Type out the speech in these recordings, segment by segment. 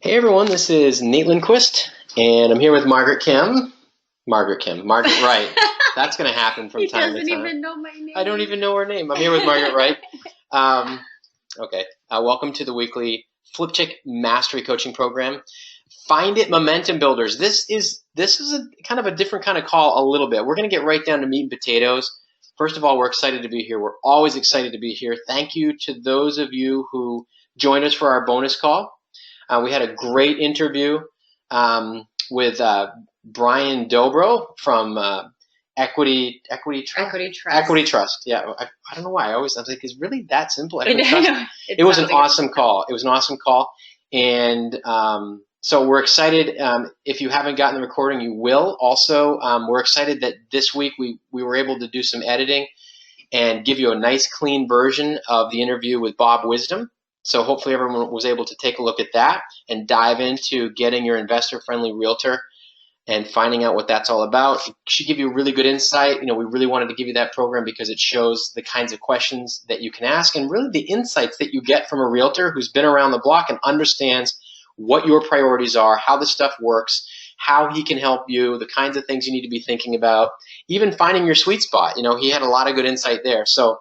Hey everyone, this is Nate Lindquist, and I'm here with Margaret Kim. Margaret Wright. That's going to happen from time to time. He doesn't even know my name. I don't even know her name. I'm here with Margaret Wright. Welcome to the weekly FlipChick Mastery Coaching Program. Find it momentum builders. This is a kind of a different kind of call a little bit. We're going to get right down to meat and potatoes. First of all, we're excited to be here. We're always excited to be here. Thank you to those of you who joined us for our bonus call. We had a great interview with Brian Dobro from Equity Trust. Yeah, I don't know why. I was like, is really that simple? Equity Trust? It was an awesome call. It was an awesome call, and so we're excited. If you haven't gotten the recording, you will. Also, we're excited that this week we were able to do some editing and give you a nice, clean version of the interview with Bob Wisdom. So hopefully everyone was able to take a look at that and dive into getting your investor-friendly realtor and finding out what that's all about. It should give you a really good insight. We really wanted to give you that program because it shows the kinds of questions that you can ask and really the insights that you get from a realtor who's been around the block and understands what your priorities are, how this stuff works, how he can help you, the kinds of things you need to be thinking about, even finding your sweet spot. He had a lot of good insight there. So,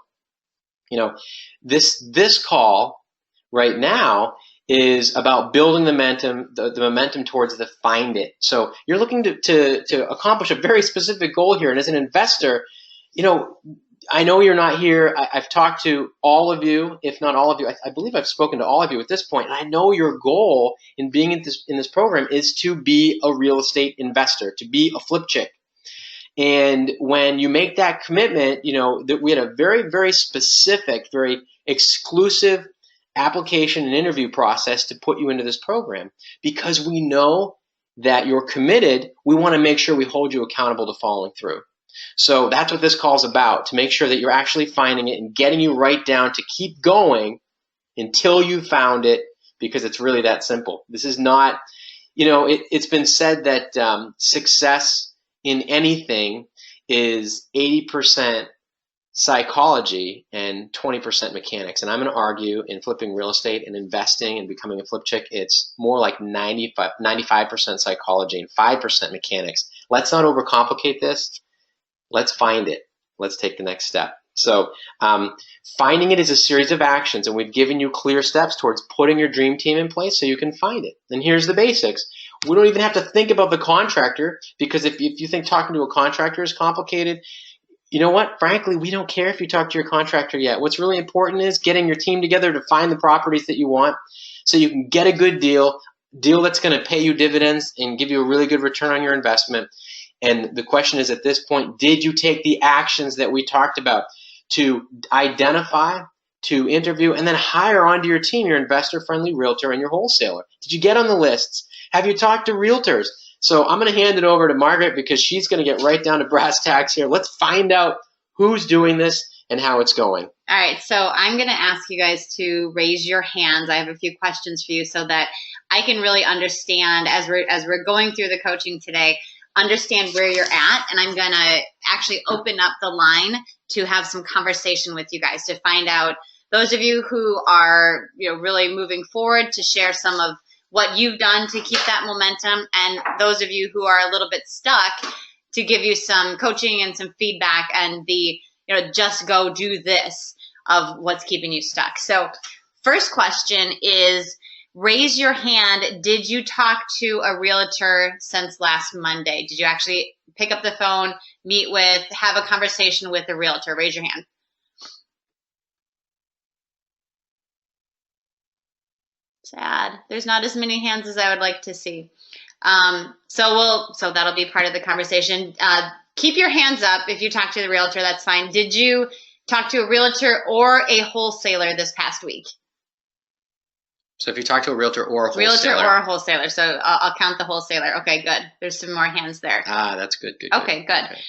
this call right now is about building the momentum towards the find it. So you're looking to accomplish a very specific goal here. And as an investor, I know you're not here. I've talked to all of you, if not all of you. I believe I've spoken to all of you at this point. And I know your goal in being in this program is to be a real estate investor, to be a flip chick. And when you make that commitment, that we had a very, very specific, very exclusive application and interview process to put you into this program because we know that you're committed. We want to make sure we hold you accountable to following through. So that's what this call is about, to make sure that you're actually finding it and getting you right down to keep going until you found it, because it's really that simple. This is not, it's been said that success in anything is 80% psychology and 20% mechanics. And I'm going to argue in flipping real estate and investing and becoming a flip chick, it's more like 95% psychology and 5% mechanics. Let's not overcomplicate this. Let's find it. Let's take the next step. So finding it is a series of actions, and we've given you clear steps towards putting your dream team in place so you can find it. And here's the basics. We don't even have to think about the contractor, because if you think talking to a contractor is complicated, you know what? Frankly, we don't care if you talk to your contractor yet. What's really important is getting your team together to find the properties that you want so you can get a good deal that's going to pay you dividends and give you a really good return on your investment. And the question is, at this point, did you take the actions that we talked about to identify, to interview, and then hire onto your team your investor-friendly realtor and your wholesaler? Did you get on the lists? Have you talked to realtors? So I'm going to hand it over to Margaret because she's going to get right down to brass tacks here. Let's find out who's doing this and how it's going. All right, so I'm going to ask you guys to raise your hands. I have a few questions for you so that I can really understand as we're going through the coaching today, understand where you're at, and I'm going to actually open up the line to have some conversation with you guys to find out, those of you who are really moving forward, to share some of what you've done to keep that momentum, and those of you who are a little bit stuck, to give you some coaching and some feedback and the just go do this of what's keeping you stuck. So first question is, raise your hand. Did you talk to a realtor since last Monday? Did you actually pick up the phone, meet with, have a conversation with a realtor? Raise your hand. Sad. There's not as many hands as I would like to see. So that'll be part of the conversation. Keep your hands up if you talk to the realtor. That's fine. Did you talk to a realtor or a wholesaler this past week? So if you talk to a realtor or a wholesaler. Realtor or a wholesaler. So I'll count the wholesaler. Okay, good. There's some more hands there. That's good. Okay, good. Okay.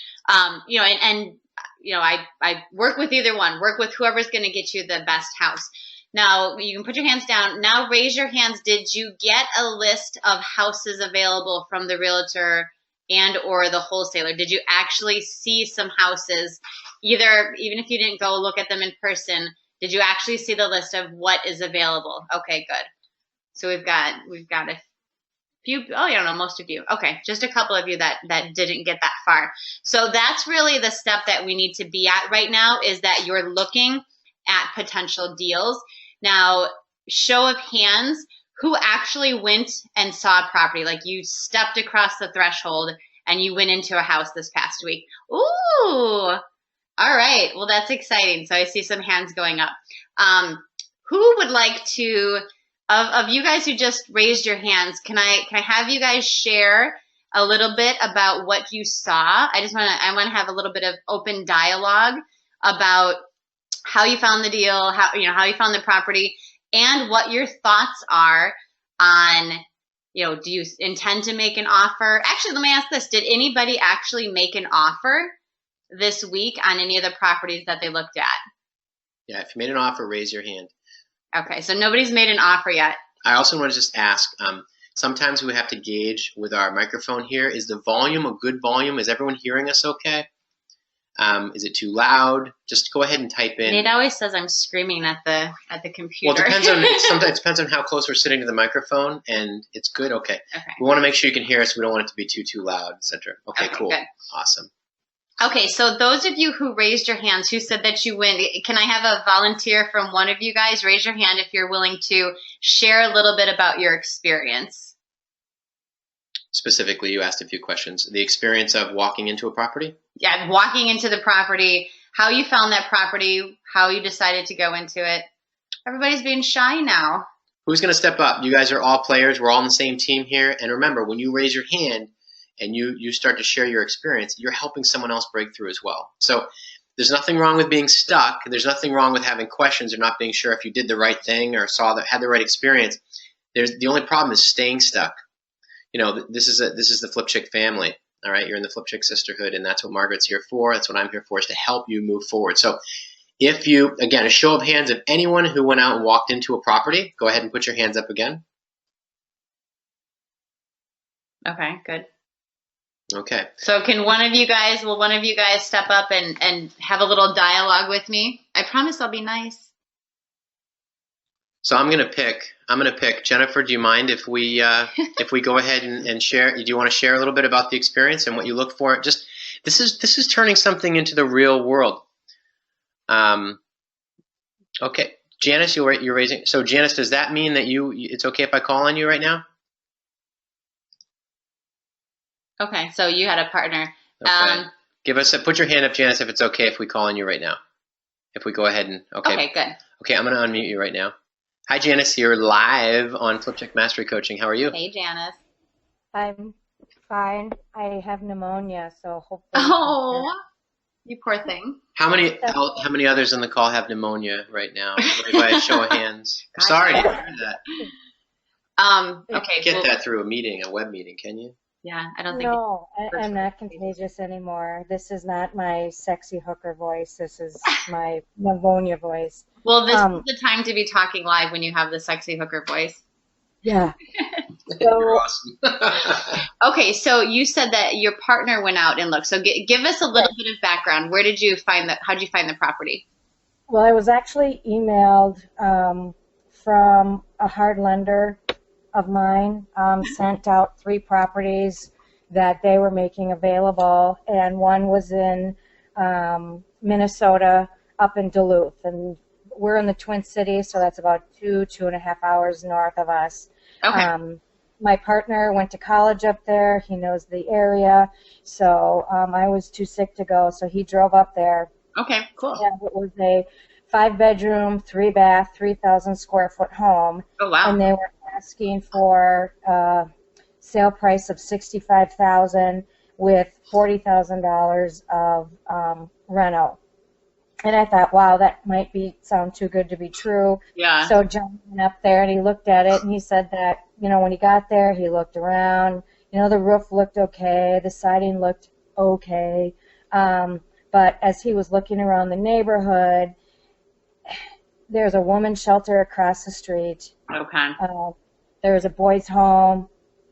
I work with either one. Work with whoever's going to get you the best house. Now, you can put your hands down. Now raise your hands. Did you get a list of houses available from the realtor and or the wholesaler? Did you actually see some houses, even if you didn't go look at them in person? Did you actually see the list of what is available? Okay, good. So we've got a few, oh, I don't know, most of you. Okay, just a couple of you that didn't get that far. So that's really the step that we need to be at right now, is that you're looking at potential deals. Now, show of hands, who actually went and saw a property? Like, you stepped across the threshold and you went into a house this past week. Ooh, all right. Well, that's exciting. So I see some hands going up. Who would like to, of you guys who just raised your hands, can I have you guys share a little bit about what you saw? I want to have a little bit of open dialogue about how you found the deal, how you found the property, and what your thoughts are on, do you intend to make an offer? Actually, let me ask this. Did anybody actually make an offer this week on any of the properties that they looked at? Yeah, if you made an offer, raise your hand. Okay, so nobody's made an offer yet. I also want to just ask, sometimes we have to gauge with our microphone here, is the volume a good volume? Is everyone hearing us okay? Is it too loud? Just go ahead and type in. Nate always says I'm screaming at the computer. Well, sometimes it depends on how close we're sitting to the microphone, and it's good. Okay. We want to make sure you can hear us. We don't want it to be too loud, etc. Okay, cool. Good. Awesome. Okay, so those of you who raised your hands, who said that you win, can I have a volunteer from one of you guys? Raise your hand if you're willing to share a little bit about your experience. Specifically, you asked a few questions. The experience of walking into a property? Yeah, walking into the property, how you found that property, how you decided to go into it. Everybody's being shy now. Who's going to step up? You guys are all players. We're all on the same team here. And remember, when you raise your hand and you start to share your experience, you're helping someone else break through as well. So there's nothing wrong with being stuck. There's nothing wrong with having questions or not being sure if you did the right thing or had the right experience. The only problem is staying stuck. This is the FlipChick family. All right, you're in the FlipChick sisterhood, and that's what Margaret's here for. That's what I'm here for, is to help you move forward. So if you, again, a show of hands of anyone who went out and walked into a property, go ahead and put your hands up again. Okay, good. Okay. So will one of you guys step up and have a little dialogue with me? I promise I'll be nice. So I'm gonna pick Jennifer. Do you mind if we go ahead and share? Do you want to share a little bit about the experience and what you look for? Just this is turning something into the real world. Okay, Janice, you're raising. So Janice, does that mean that it's okay if I call on you right now? Okay, so you had a partner. Okay. Put your hand up, Janice, if it's okay if we call on you right now. If we go ahead and Okay, good. Okay, I'm gonna unmute you right now. Hi, Janice. You're live on FlipChick Mastery Coaching. How are you? Hey, Janice. I'm fine. I have pneumoniya, so hopefully. Oh, you poor thing. How many others on the call have pneumonia right now? By a show of hands. I'm sorry to hear that. Okay. Get that through a web meeting, can you? Yeah, I don't think. No, I'm not contagious anymore. This is not my sexy hooker voice. This is my pneumonia voice. Well, this is the time to be talking live when you have the sexy hooker voice. Yeah. You're awesome. Okay, so you said that your partner went out and looked. So give us a little bit of background. Where did you find that? How did you find the property? Well, I was actually emailed from a hard lender of mine, sent out 3 properties that they were making available, and one was in Minnesota, up in Duluth, and we're in the Twin Cities, so that's about 2.5 hours north of us. Okay. My partner went to college up there. He knows the area, so I was too sick to go, so he drove up there. Okay, cool. And it was a 5-bedroom, 3-bath, 3,000 square foot home. Oh, wow. And they were asking for a sale price of $65,000 with $40,000 of reno. And I thought, wow, that might sound too good to be true. Yeah. So John went up there and he looked at it, and he said that, when he got there, he looked around. The roof looked okay, the siding looked okay. But as he was looking around the neighborhood, there's a woman's shelter across the street. Okay. There's a boys' home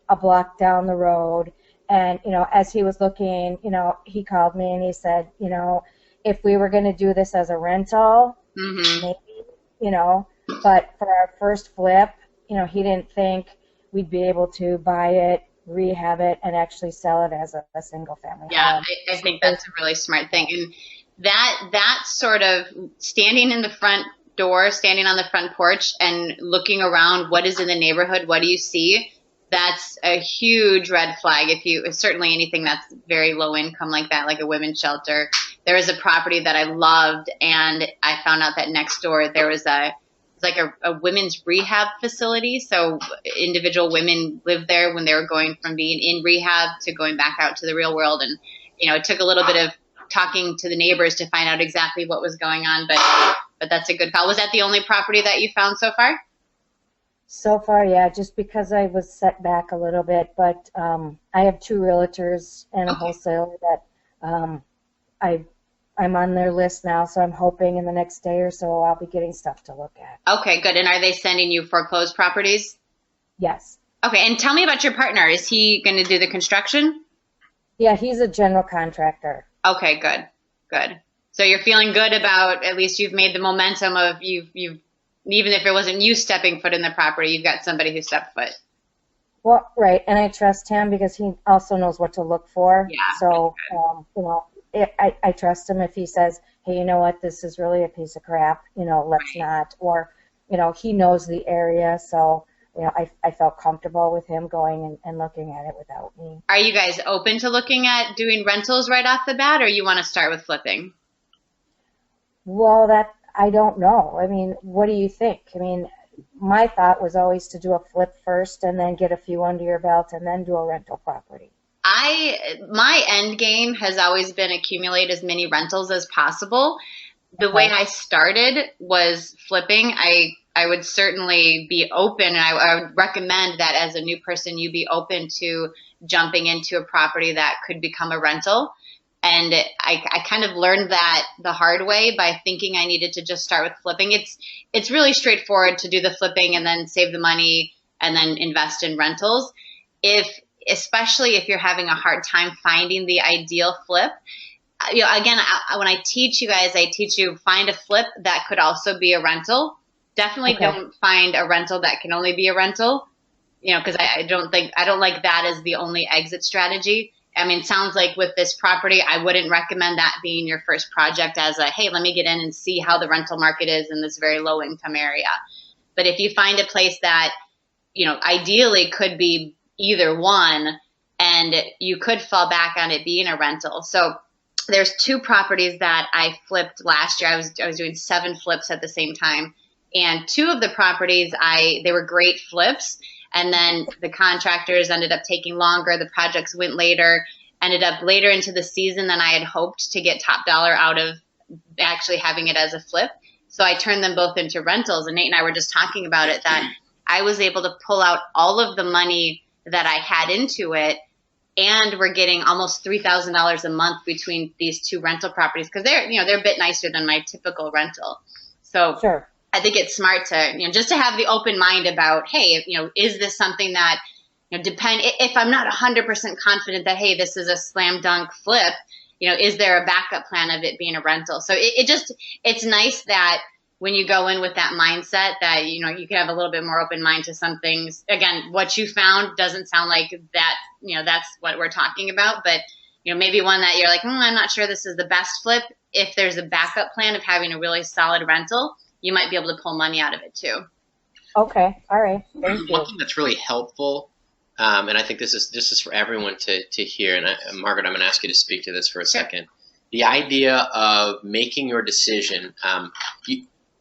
a block down the road. And, as he was looking, he called me and he said, if we were going to do this as a rental, maybe, but for our first flip, he didn't think we'd be able to buy it, rehab it, and actually sell it as a single family home. I think that's a really smart thing. And that sort of standing in the front door, standing on the front porch and looking around, what is in the neighborhood, what do you see? That's a huge red flag. Certainly anything that's very low income like that, like a women's shelter. There was a property that I loved, and I found out that next door there was a women's rehab facility. So individual women lived there when they were going from being in rehab to going back out to the real world. And, it took a little bit of talking to the neighbors to find out exactly what was going on. But that's a good call. Was that the only property that you found so far? So far, yeah, just because I was set back a little bit. But I have 2 realtors and a wholesaler that I'm on their list now, so I'm hoping in the next day or so I'll be getting stuff to look at. Okay, good. And are they sending you foreclosed properties? Yes. Okay, and tell me about your partner. Is he going to do the construction? Yeah, he's a general contractor. Okay, good. So you're feeling good about, at least you've made the momentum of you've even if it wasn't you stepping foot in the property, you've got somebody who stepped foot. Well, right, and I trust him because he also knows what to look for. Yeah. So, I trust him if he says, hey, you know what, this is really a piece of crap, let's not. Or, he knows the area, so, I felt comfortable with him going and looking at it without me. Are you guys open to looking at doing rentals right off the bat, or you want to start with flipping? Well, I don't know. I mean, what do you think? I mean, my thought was always to do a flip first and then get a few under your belt and then do a rental property. My end game has always been accumulate as many rentals as possible. The way I started was flipping. I would certainly be open, and I would recommend that as a new person, you be open to jumping into a property that could become a rental. And I kind of learned that the hard way by thinking I needed to just start with flipping. It's really straightforward to do the flipping and then save the money and then invest in rentals. Especially if you're having a hard time finding the ideal flip. Again, when I teach you guys, I teach you find a flip that could also be a rental. Definitely don't find a rental that can only be a rental, because I don't like that as the only exit strategy. I mean, it sounds like with this property, I wouldn't recommend that being your first project as hey, let me get in and see how the rental market is in this very low income area. But if you find a place that, ideally could be either one, and you could fall back on it being a rental. So there's 2 properties that I flipped last year. I was doing 7 flips at the same time. And 2 of the properties, they were great flips. And then the contractors ended up taking longer. The projects went later, ended up later into the season than I had hoped to get top dollar out of actually having it as a flip. So I turned them both into rentals. And Nate and I were just talking about it, that I was able to pull out all of the money that I had into it, and we're getting almost $3,000 a month between these 2 rental properties, because they're a bit nicer than my typical rental. So sure. I think it's smart to, just to have the open mind about, hey, is this something that, if I'm not 100% confident that, hey, this is a slam dunk flip, is there a backup plan of it being a rental? So it's nice that when you go in with that mindset that, you can have a little bit more open mind to some things. Again, what you found doesn't sound like that, that's what we're talking about, but, maybe one that you're like, I'm not sure this is the best flip. If there's a backup plan of having a really solid rental, you might be able to pull money out of it too. Okay. All right. Thank you. One thing that's really helpful, and I think this is for everyone to hear, and Margaret, I'm going to ask you to speak to this for a second. The idea of making your decision,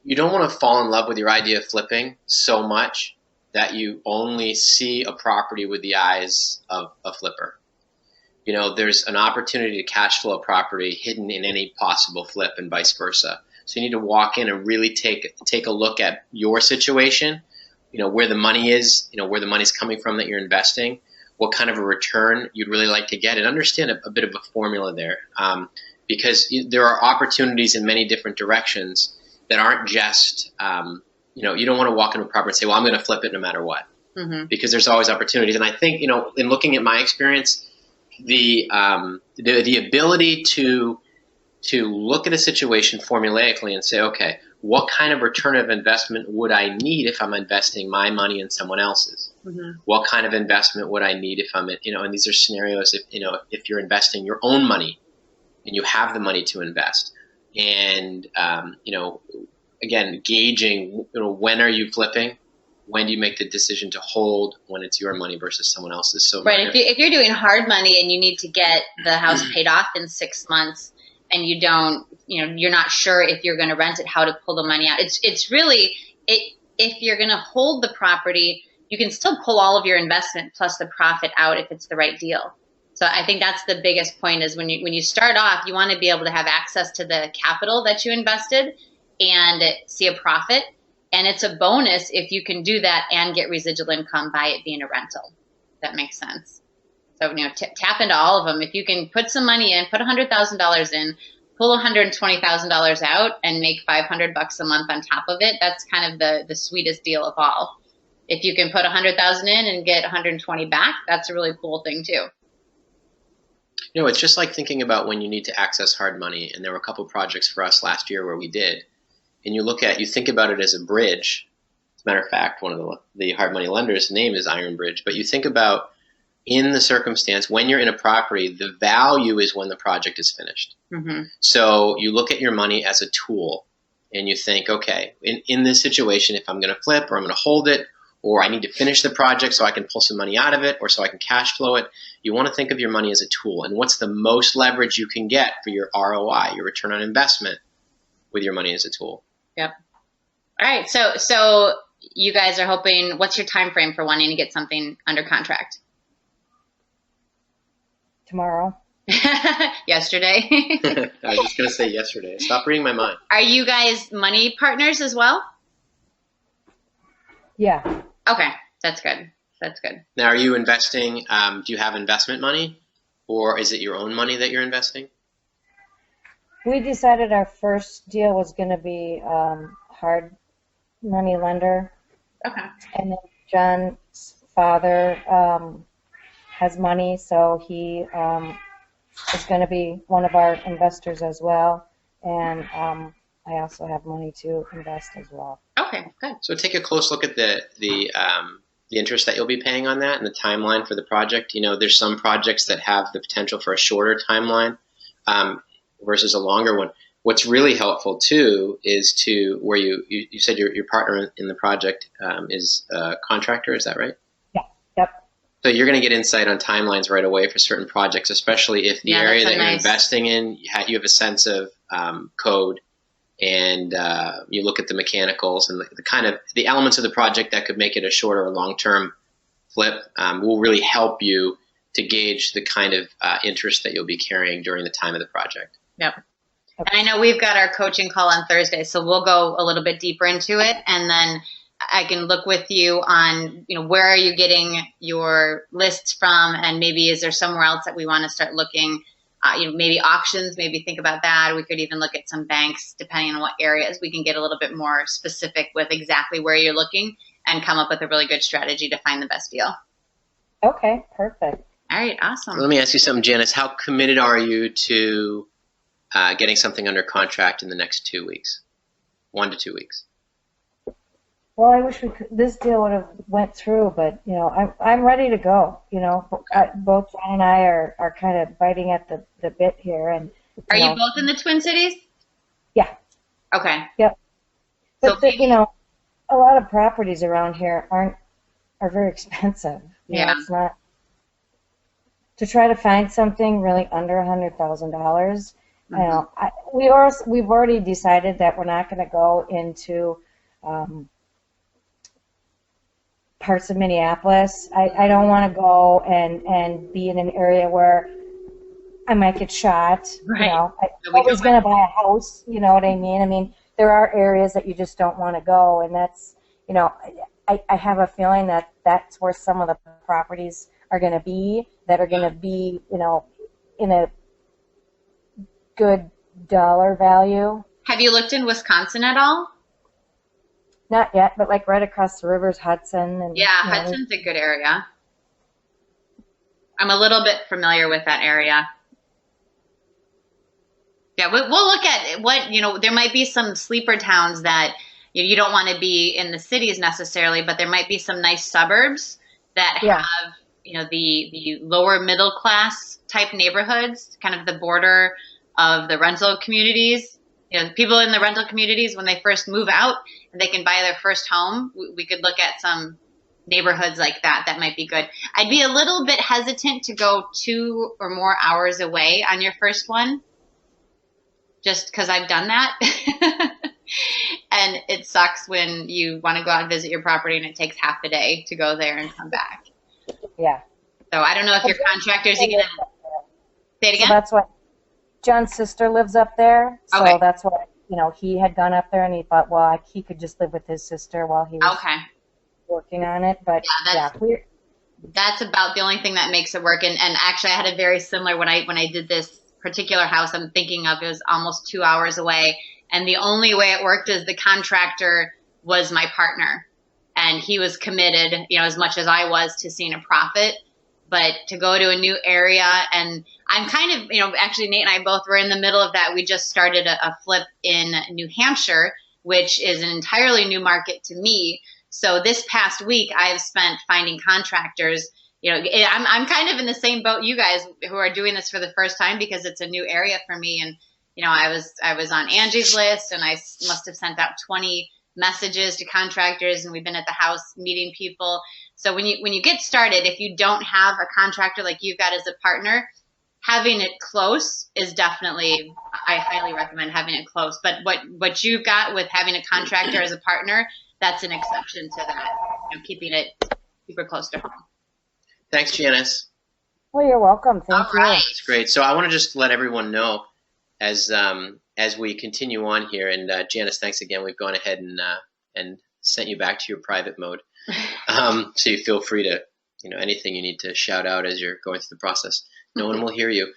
you don't want to fall in love with your idea of flipping so much that you only see a property with the eyes of a flipper. There's an opportunity to cash flow a property hidden in any possible flip, and vice versa. So you need to walk in and really take a look at your situation, where the money is, where the money's coming from that you're investing, what kind of a return you'd really like to get, and understand a bit of a formula there, because there are opportunities in many different directions that aren't just, you don't want to walk into a property and say, well, I'm going to flip it no matter what, because there's always opportunities. And I think, in looking at my experience, the ability to look at a situation formulaically and say, okay, what kind of return of investment would I need if I'm investing my money in someone else's? What kind of investment would I need if I'm, and these are scenarios if you're investing your own money and you have the money to invest. And, again, gauging, when are you flipping? When do you make the decision to hold when it's your money versus someone else's? So right. If you're doing hard money and you need to get the house paid off in 6 months and you don't, you're not sure if you're going to rent it, how to pull the money out. It's really, if you're going to hold the property, you can still pull all of your investment plus the profit out if it's the right deal. So I think that's the biggest point is when you start off, you want to be able to have access to the capital that you invested and see a profit. And it's a bonus if you can do that and get residual income by it being a rental. That makes sense. So, tap into all of them. If you can put some money in, put $100,000 in, pull $120,000 out and make $500 a month on top of it, that's kind of the sweetest deal of all. If you can put $100,000 in and get 120 back, that's a really cool thing too. It's just like thinking about when you need to access hard money. And there were a couple projects for us last year where we did. And you think about it as a bridge. As a matter of fact, one of the hard money lenders' name is Iron Bridge. But you think about in the circumstance when you're in a property, the value is when the project is finished. So you look at your money as a tool and you think, okay, in this situation, if I'm going to flip or I'm going to hold it, or I need to finish the project so I can pull some money out of it or so I can cash flow it, you want to think of your money as a tool. And what's the most leverage you can get for your ROI, your return on investment, with your money as a tool? Yep. All right. So you guys are hoping, what's your time frame for wanting to get something under contract? Tomorrow. Yesterday. I was just going to say yesterday. Stop reading my mind. Are you guys money partners as well? Yeah. Okay. That's good. That's good. Now, are you investing, do you have investment money or is it your own money that you're investing? We decided our first deal was going to be hard money lender. Okay. And then John's father has money, so he is going to be one of our investors as well. And I also have money to invest as well. Okay, good. So take a close look at the interest that you'll be paying on that and the timeline for the project. There's some projects that have the potential for a shorter timeline versus a longer one. What's really helpful too is where you said your partner in the project is a contractor. Is that right? Yeah. Yep. So you're going to get insight on timelines right away for certain projects, especially if the area that you're investing in, you have a sense of code, and you look at the mechanicals and the kind of the elements of the project that could make it a shorter or long-term flip will really help you to gauge the kind of interest that you'll be carrying during the time of the project. Yep. And I know we've got our coaching call on Thursday, so we'll go a little bit deeper into it, and then I can look with you on, where are you getting your lists from, and maybe is there somewhere else that we want to start looking, maybe auctions, maybe think about that. We could even look at some banks, depending on what areas. We can get a little bit more specific with exactly where you're looking and come up with a really good strategy to find the best deal. Okay, perfect. All right, awesome. Let me ask you something, Janice. How committed are you to getting something under contract in the next 2 weeks, 1 to 2 weeks? Well, I wish this deal would have went through, but I'm ready to go. Both John and I are kind of biting at the bit here. And are you both in the Twin Cities? Yeah. Okay. Yep. But so a lot of properties around here are very expensive. Yeah. It's not to try to find something really under $100,000. We've already decided that we're not going to go into parts of Minneapolis. I don't want to go and be in an area where I might get shot. Right. I'm always going to buy a house. You know what I mean? I mean, there are areas that you just don't want to go, and that's, I have a feeling that that's where some of the properties are going to be, that are going to be, in a good dollar value. Have you looked in Wisconsin at all? Not yet, but like right across the river's Hudson. And, Hudson's a good area. I'm a little bit familiar with that area. Yeah, we'll look at what, there might be some sleeper towns that you don't want to be in the cities necessarily, but there might be some nice suburbs that Yeah. have, the lower middle class type neighborhoods, kind of the border of the rental communities. People in the rental communities, when they first move out and they can buy their first home, we could look at some neighborhoods like that. That might be good. I'd be a little bit hesitant to go 2 or more hours away on your first one, just because I've done that. And it sucks when you want to go out and visit your property and it takes half a day to go there and come back. Yeah. So I don't know if your contractors are going to say it again. So that's what John's sister lives up there. So Okay. that's what, he had gone up there and he thought, well, he could just live with his sister while he was working on it. But that's about the only thing that makes it work. And actually I had a very similar, when I did this particular house I'm thinking of, it was almost 2 hours away. And the only way it worked is the contractor was my partner. And he was committed, as much as I was, to seeing a profit. But to go to a new area, and I'm kind of, actually Nate and I both were in the middle of that. We just started a flip in New Hampshire, which is an entirely new market to me. So this past week I've spent finding contractors. I'm kind of in the same boat you guys who are doing this for the first time, because it's a new area for me. And, I was on Angie's list, and I must have sent out 20 messages to contractors, and we've been at the house meeting people. So when you get started, if you don't have a contractor like you've got as a partner, having it close is definitely, I highly recommend having it close. But what you've got with having a contractor as a partner, that's an exception to that, keeping it super close to home. Thanks, Janice. Well, you're welcome. Thank you. Right. That's great. So I want to just let everyone know as we continue on here, and Janice, thanks again. We've gone ahead and sent you back to your private mode, so you feel free to, anything you need to shout out as you're going through the process. No one will hear you.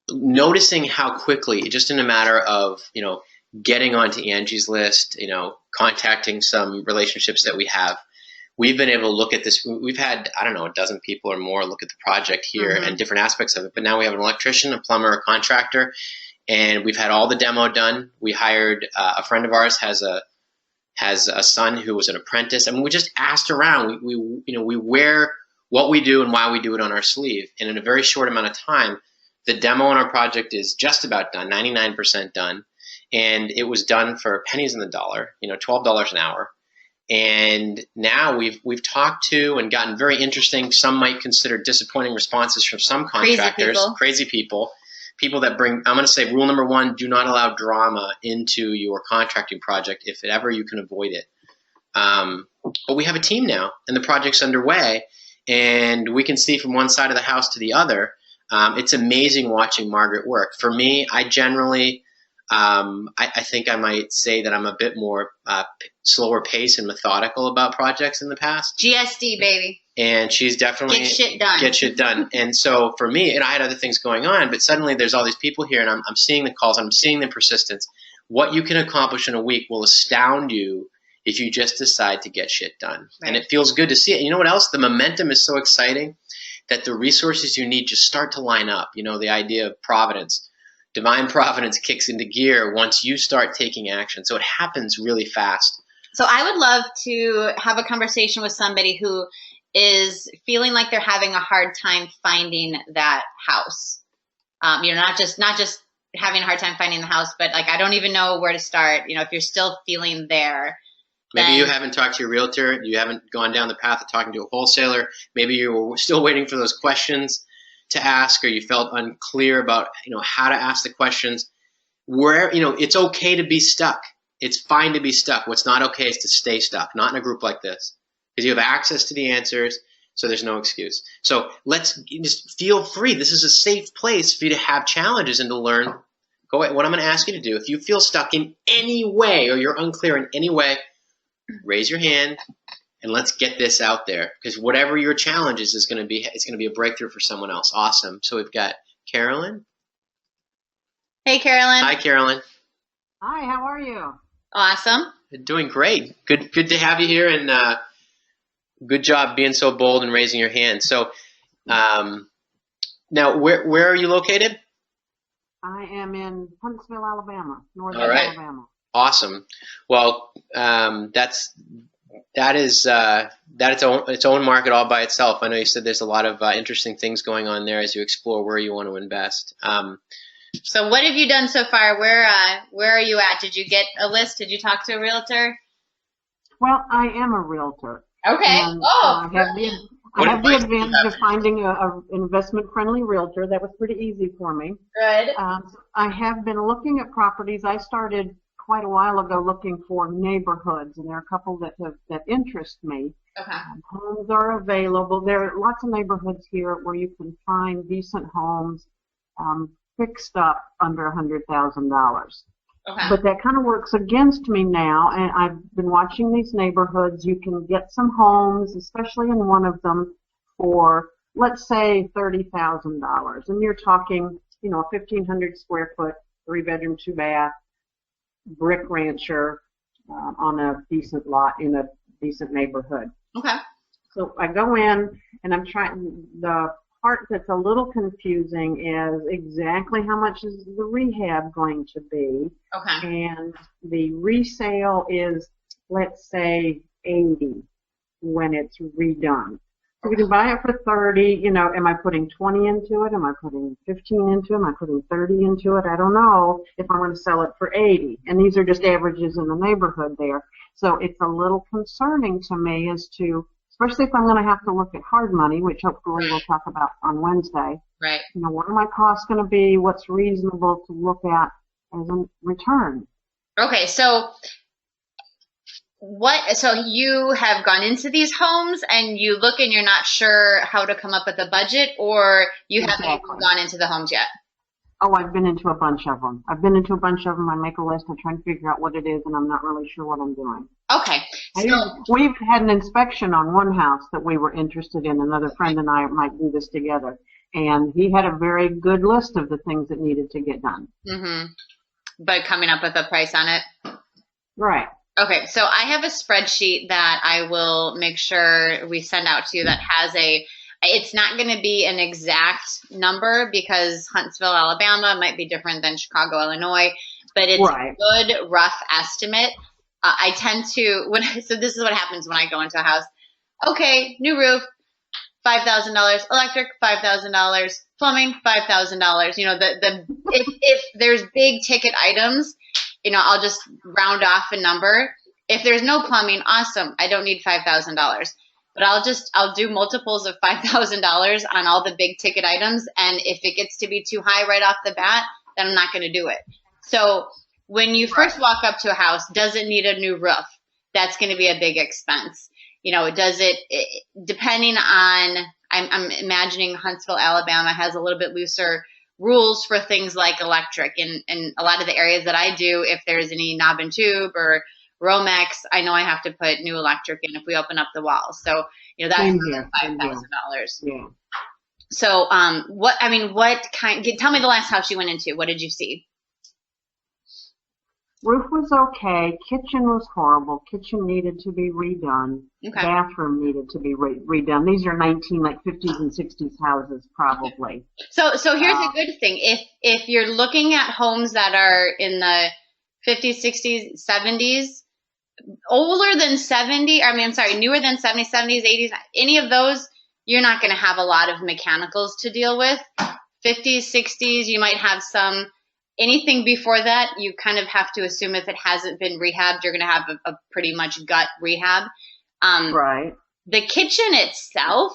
Noticing how quickly, just in a matter of getting onto Angie's list, contacting some relationships that we have, we've been able to look at this. We've had, I don't know, a dozen people or more look at the project here and different aspects of it. But now we have an electrician, a plumber, a contractor, and we've had all the demo done. We hired a friend of ours has a son who was an apprentice. I mean, we just asked around. We wear what we do and why we do it on our sleeve. And in a very short amount of time, the demo on our project is just about done, 99% done. And it was done for pennies in the dollar, $12 an hour. And now we've talked to and gotten very interesting, some might consider disappointing responses from some contractors, crazy people that bring, I'm going to say rule number 1, do not allow drama into your contracting project if ever you can avoid it. But we have a team now, and the project's underway, and we can see from one side of the house to the other. It's amazing watching Margaret work. For me, I generally, I think I might say that I'm a bit more slower pace and methodical about projects in the past. GSD, baby. And she's definitely get shit done. And so for me, and I had other things going on, but suddenly there's all these people here, and I'm seeing the calls, I'm seeing the persistence. What you can accomplish in a week will astound you if you just decide to get shit done. Right. And it feels good to see it. You know what else? The momentum is so exciting that the resources you need just start to line up. The idea of providence. Divine providence kicks into gear once you start taking action. So it happens really fast. So I would love to have a conversation with somebody who is feeling like they're having a hard time finding that house. Not just having a hard time finding the house, but like, I don't even know where to start. If you're still feeling there. Maybe you haven't talked to your realtor. You haven't gone down the path of talking to a wholesaler. Maybe you were still waiting for those questions to ask, or you felt unclear about, how to ask the questions. It's okay to be stuck. It's fine to be stuck. What's not okay is to stay stuck, not in a group like this, because you have access to the answers, so there's no excuse. So let's just feel free. This is a safe place for you to have challenges and to learn. Go ahead. What I'm going to ask you to do, if you feel stuck in any way or you're unclear in any way, raise your hand and let's get this out there, because whatever your challenge is going to be, it's going to be a breakthrough for someone else. Awesome. So we've got Carolyn. Hey, Carolyn. Hi, Carolyn. Hi, how are you? Awesome. Doing great. Good to have you here, and good job being so bold and raising your hand. So now, where are you located? I am in Huntsville, Alabama, northern All right. Alabama. Awesome. Well, that is its own market all by itself. I know you said there's a lot of interesting things going on there as you explore where you want to invest. So what have you done so far? Where are you at? Did you get a list? Did you talk to a realtor? Well, I am a realtor. Okay. And I have the advantage of finding a investment-friendly realtor. That was pretty easy for me. Good. I have been looking at properties. I started quite a while ago looking for neighborhoods, and there are a couple that interest me. Okay. Homes are available. There are lots of neighborhoods here where you can find decent homes fixed up under $100,000. Okay. But that kind of works against me now, and I've been watching these neighborhoods. You can get some homes, especially in one of them, for, let's say, $30,000. And you're talking, a 1,500 square foot, 3-bedroom, 2-bath, brick rancher on a decent lot in a decent neighborhood. Okay. So I go in, and I'm trying, the part that's a little confusing is exactly how much is the rehab going to be. Okay. And the resale is, let's say, 80 when it's redone. So you can buy it for 30, am I putting 20 into it? Am I putting 15 into it? Am I putting 30 into it? I don't know if I'm going to sell it for 80. And these are just averages in the neighborhood there. So it's a little concerning to me as to, especially if I'm going to have to look at hard money, which hopefully we'll talk about on Wednesday. Right. What are my costs going to be? What's reasonable to look at as a return? Okay, so you have gone into these homes and you look and you're not sure how to come up with a budget, or you haven't even gone into the homes yet? Oh, I've been into a bunch of them. I make a list. I'm trying to figure out what it is, and I'm not really sure what I'm doing. Okay. So we've had an inspection on one house that we were interested in. Another friend and I might do this together. And he had a very good list of the things that needed to get done. Mm-hmm. But coming up with a price on it? Right. Okay, so I have a spreadsheet that I will make sure we send out to you that has it's not going to be an exact number because Huntsville, Alabama might be different than Chicago, Illinois, but it's a good rough estimate. I tend to, so this is what happens when I go into a house. Okay, new roof, $5,000, electric, $5,000, plumbing, $5,000. If there's big ticket items, I'll just round off a number. If there's no plumbing, awesome. I don't need $5,000. But I'll do multiples of $5,000 on all the big ticket items. And if it gets to be too high right off the bat, then I'm not going to do it. So when you first walk up to a house, does it need a new roof? That's going to be a big expense. Depending on, I'm imagining Huntsville, Alabama has a little bit looser rules for things like electric. And a lot of the areas that I do, if there's any knob and tube or Romex, I know I have to put new electric in if we open up the walls. So, that's $5,000. Yeah. So, tell me the last house you went into. What did you see? Roof was okay. Kitchen was horrible. Kitchen needed to be redone. Okay. Bathroom needed to be redone. These are 50s and 60s houses, probably. So here's a good thing. If you're looking at homes that are in the 50s, 60s, 70s, newer than 70s, 70s, 80s, any of those, you're not going to have a lot of mechanicals to deal with. 50s, 60s, you might have some. Anything before that, you kind of have to assume if it hasn't been rehabbed, you're going to have a pretty much gut rehab. Right. The kitchen itself,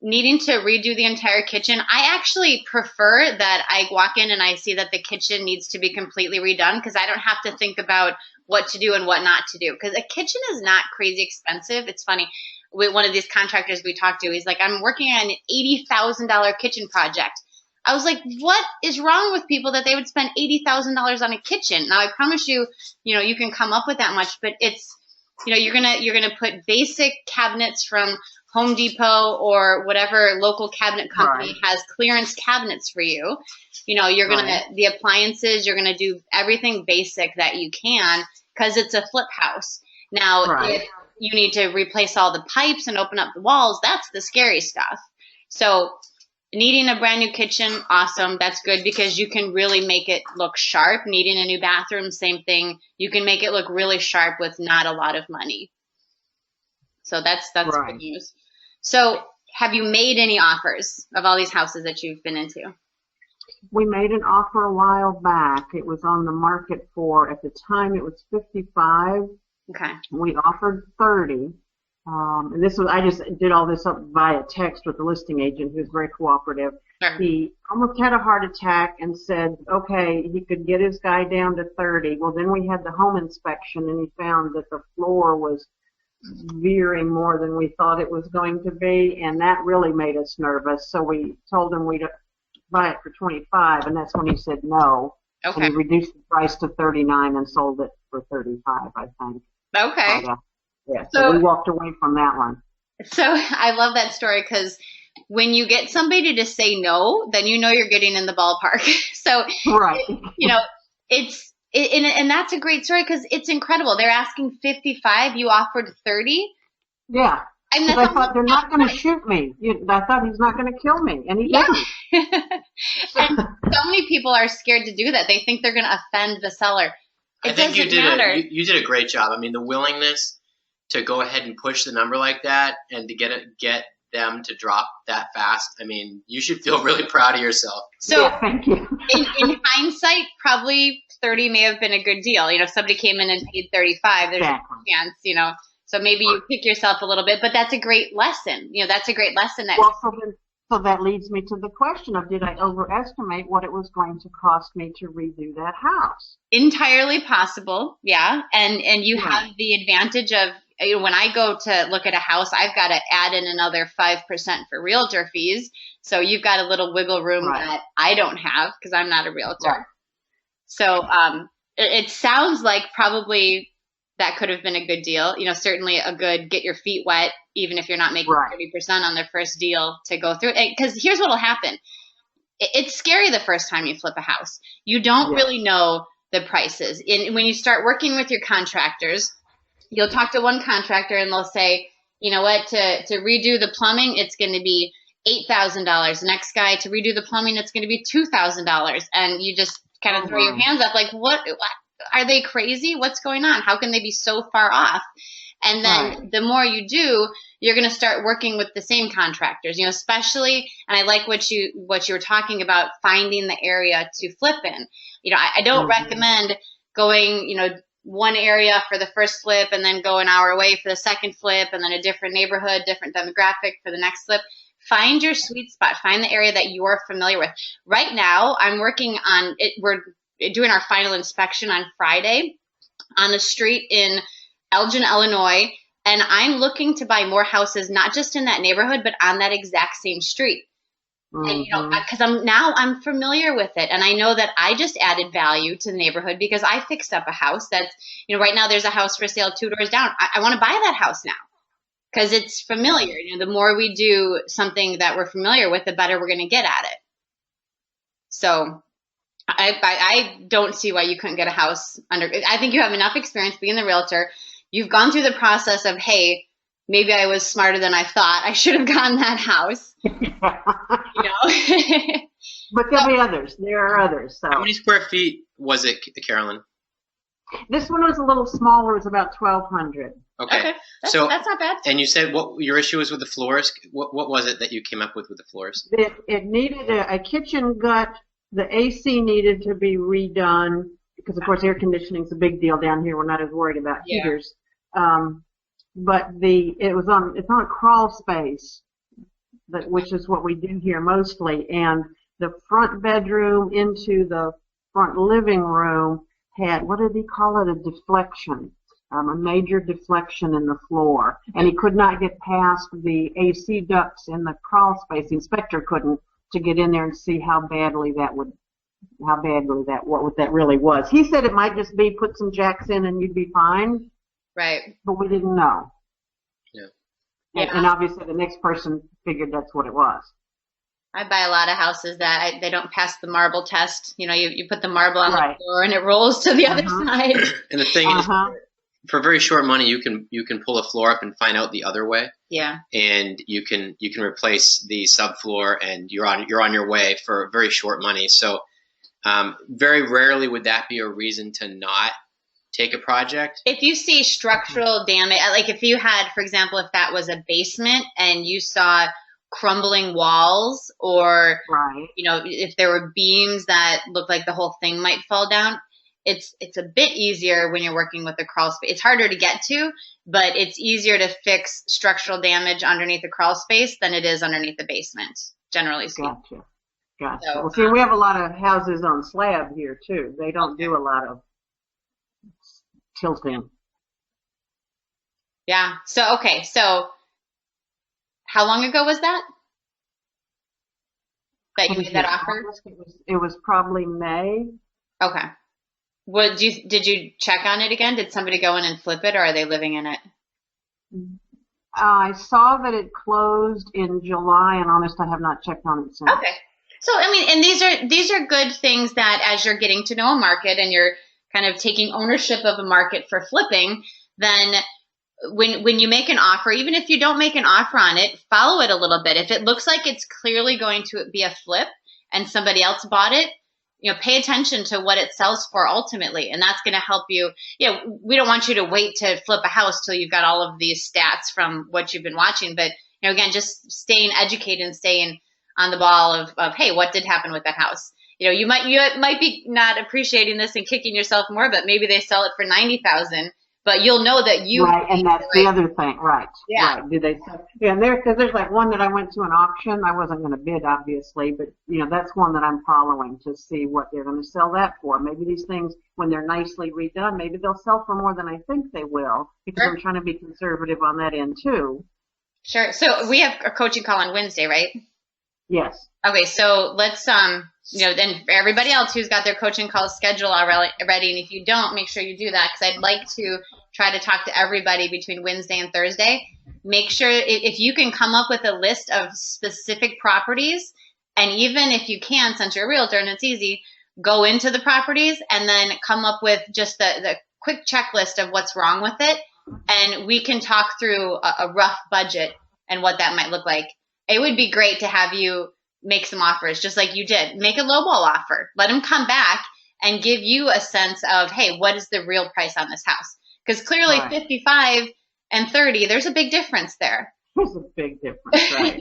needing to redo the entire kitchen, I actually prefer that I walk in and I see that the kitchen needs to be completely redone because I don't have to think about what to do and what not to do. Because a kitchen is not crazy expensive. It's funny. With one of these contractors we talked to, he's like, I'm working on an $80,000 kitchen project. I was like, what is wrong with people that they would spend $80,000 on a kitchen? Now, I promise you, you can come up with that much, but it's, you're gonna put basic cabinets from Home Depot or whatever local cabinet company has clearance cabinets for you. The appliances, you're gonna do everything basic that you can because it's a flip house. Now, if you need to replace all the pipes and open up the walls, that's the scary stuff. So Needing a brand new kitchen, awesome. That's good because you can really make it look sharp. Needing a new bathroom, same thing. You can make it look really sharp with not a lot of money. So that's Right. good news. So have you made any offers of all these houses that you've been into? We made an offer a while back. It was on the market for, at the time, it was 55. Okay. We offered 30. And this was, I just did all this up via text with the listing agent who's very cooperative. Sure. He almost had a heart attack and said, okay, he could get his guy down to 30. Well, then we had the home inspection and he found that the floor was veering more than we thought it was going to be, and that really made us nervous. So we told him we'd buy it for 25, and that's when he said no. Okay. And he reduced the price to 39 and sold it for 35, I think. Okay. But, yeah, so we walked away from that one. So I love that story because when you get somebody to say no, then you know you're getting in the ballpark. So, right. You know, and that's a great story because it's incredible. They're asking 55, you offered 30. Yeah. I mean, I thought they're not going to shoot me. I thought he's not going to kill me, and he didn't. And so many people are scared to do that. They think they're going to offend the seller. I think you did a great job. I mean, the willingness to go ahead and push the number like that and to get them to drop that fast. I mean, you should feel really proud of yourself. So yeah, thank you. in hindsight, probably 30 may have been a good deal. You know, if somebody came in and paid 35, there's a chance, you know. So maybe you pick yourself a little bit, but that's a great lesson. You know, that's a great lesson. So that leads me to the question of, did I overestimate what it was going to cost me to redo that house? Entirely possible, yeah. And you have the advantage of, you know, when I go to look at a house, I've got to add in another 5% for realtor fees. So you've got a little wiggle room that I don't have because I'm not a realtor. Right. So it sounds like probably that could have been a good deal. You know, certainly a good get your feet wet, even if you're not making 30% on their first deal to go through. Because here's what will happen. It's scary the first time you flip a house. You don't really know the prices. When you start working with your contractors, you'll talk to one contractor and they'll say, you know what, to redo the plumbing, it's going to be $8,000. The next guy, to redo the plumbing, it's going to be $2,000. And you just kind of throw your hands up like, what? Are they crazy? What's going on? How can they be so far off? And then the more you do, you're going to start working with the same contractors, you know, especially, and I like what you were talking about, finding the area to flip in. You know, I don't recommend going, you know, one area for the first flip and then go an hour away for the second flip and then a different neighborhood, different demographic for the next flip. Find your sweet spot. Find the area that you're familiar with. Right now, I'm working on it. We're doing our final inspection on Friday on a street in Elgin, Illinois, and I'm looking to buy more houses, not just in that neighborhood, but on that exact same street. And you know, because I'm familiar with it, and I know that I just added value to the neighborhood because I fixed up a house that's, you know, right now there's a house for sale 2 doors down. I want to buy that house now because it's familiar. You know, the more we do something that we're familiar with, the better we're going to get at it. So I don't see why you couldn't get a house under. I think you have enough experience being the realtor. You've gone through the process of, hey, maybe I was smarter than I thought. I should have gotten that house. You know. But there'll be others. There are others. So. How many square feet was it, Carolyn? This one was a little smaller. It was about 1,200. Okay. That's not bad. And you said what your issue was with the floors. What was it that you came up with the floors? It needed a kitchen gut. The AC needed to be redone because, of course, air conditioning is a big deal down here. We're not as worried about heaters. But it's on a crawl space, which is what we do here mostly. And the front bedroom into the front living room had, what did he call it, a deflection, a major deflection in the floor. And he could not get past the AC ducts in the crawl space. The inspector couldn't, to get in there and see what that really was. He said it might just be put some jacks in and you'd be fine. Right. But we didn't know. Yeah. And obviously the next person figured that's what it was. I buy a lot of houses that they don't pass the marble test. You know, you put the marble on the floor and it rolls to the other side. And the thing for very short money, you can pull a floor up and find out the other way. Yeah. And you can replace the subfloor, and you're on your way for very short money. So very rarely would that be a reason to not take a project. If you see structural damage, like if you had, for example, if that was a basement and you saw crumbling walls, or Right. if there were beams that looked like the whole thing might fall down, it's a bit easier when you're working with a crawl space. It's harder to get to, but it's easier to fix structural damage underneath a crawl space than it is underneath the basement, generally speaking. Gotcha. So, Well, see, we have a lot of houses on slab here too. They don't do a lot of tilting. Yeah. So, okay. So how long ago was that you made that offer? It was probably May. Okay. Did you check on it again? Did somebody go in and flip it, or are they living in it? I saw that it closed in July, and honest, I have not checked on it since. Okay. So, I mean, and these are good things that as you're getting to know a market and you're kind of taking ownership of a market for flipping, then when you make an offer, even if you don't make an offer on it, follow it a little bit. If it looks like it's clearly going to be a flip and somebody else bought it, pay attention to what it sells for ultimately, and that's going to help you. We don't want you to wait to flip a house till you've got all of these stats from what you've been watching, but again, just staying educated and staying on the ball of hey, what did happen with that house? You might be not appreciating this and kicking yourself more, but maybe they sell it for $90,000. But you'll know that you right, and that's the other thing, right? Yeah. Right. Did they sell? Yeah, and there's like one that I went to an auction. I wasn't going to bid, obviously, but that's one that I'm following to see what they're going to sell that for. Maybe these things, when they're nicely redone, maybe they'll sell for more than I think they will, because Sure. I'm trying to be conservative on that end too. Sure. So we have a coaching call on Wednesday, right? Yes. Okay, so let's then for everybody else who's got their coaching call scheduled already, and if you don't, make sure you do that, because I'd like to try to talk to everybody between Wednesday and Thursday. Make sure if you can come up with a list of specific properties, and even if you can, since you're a realtor and it's easy, go into the properties and then come up with just the quick checklist of what's wrong with it, and we can talk through a rough budget and what that might look like. It would be great to have you make some offers, just like you did. Make a lowball offer. Let them come back and give you a sense of, hey, what is the real price on this house? Because clearly Right. 55 and 30, there's a big difference there. There's a big difference, right?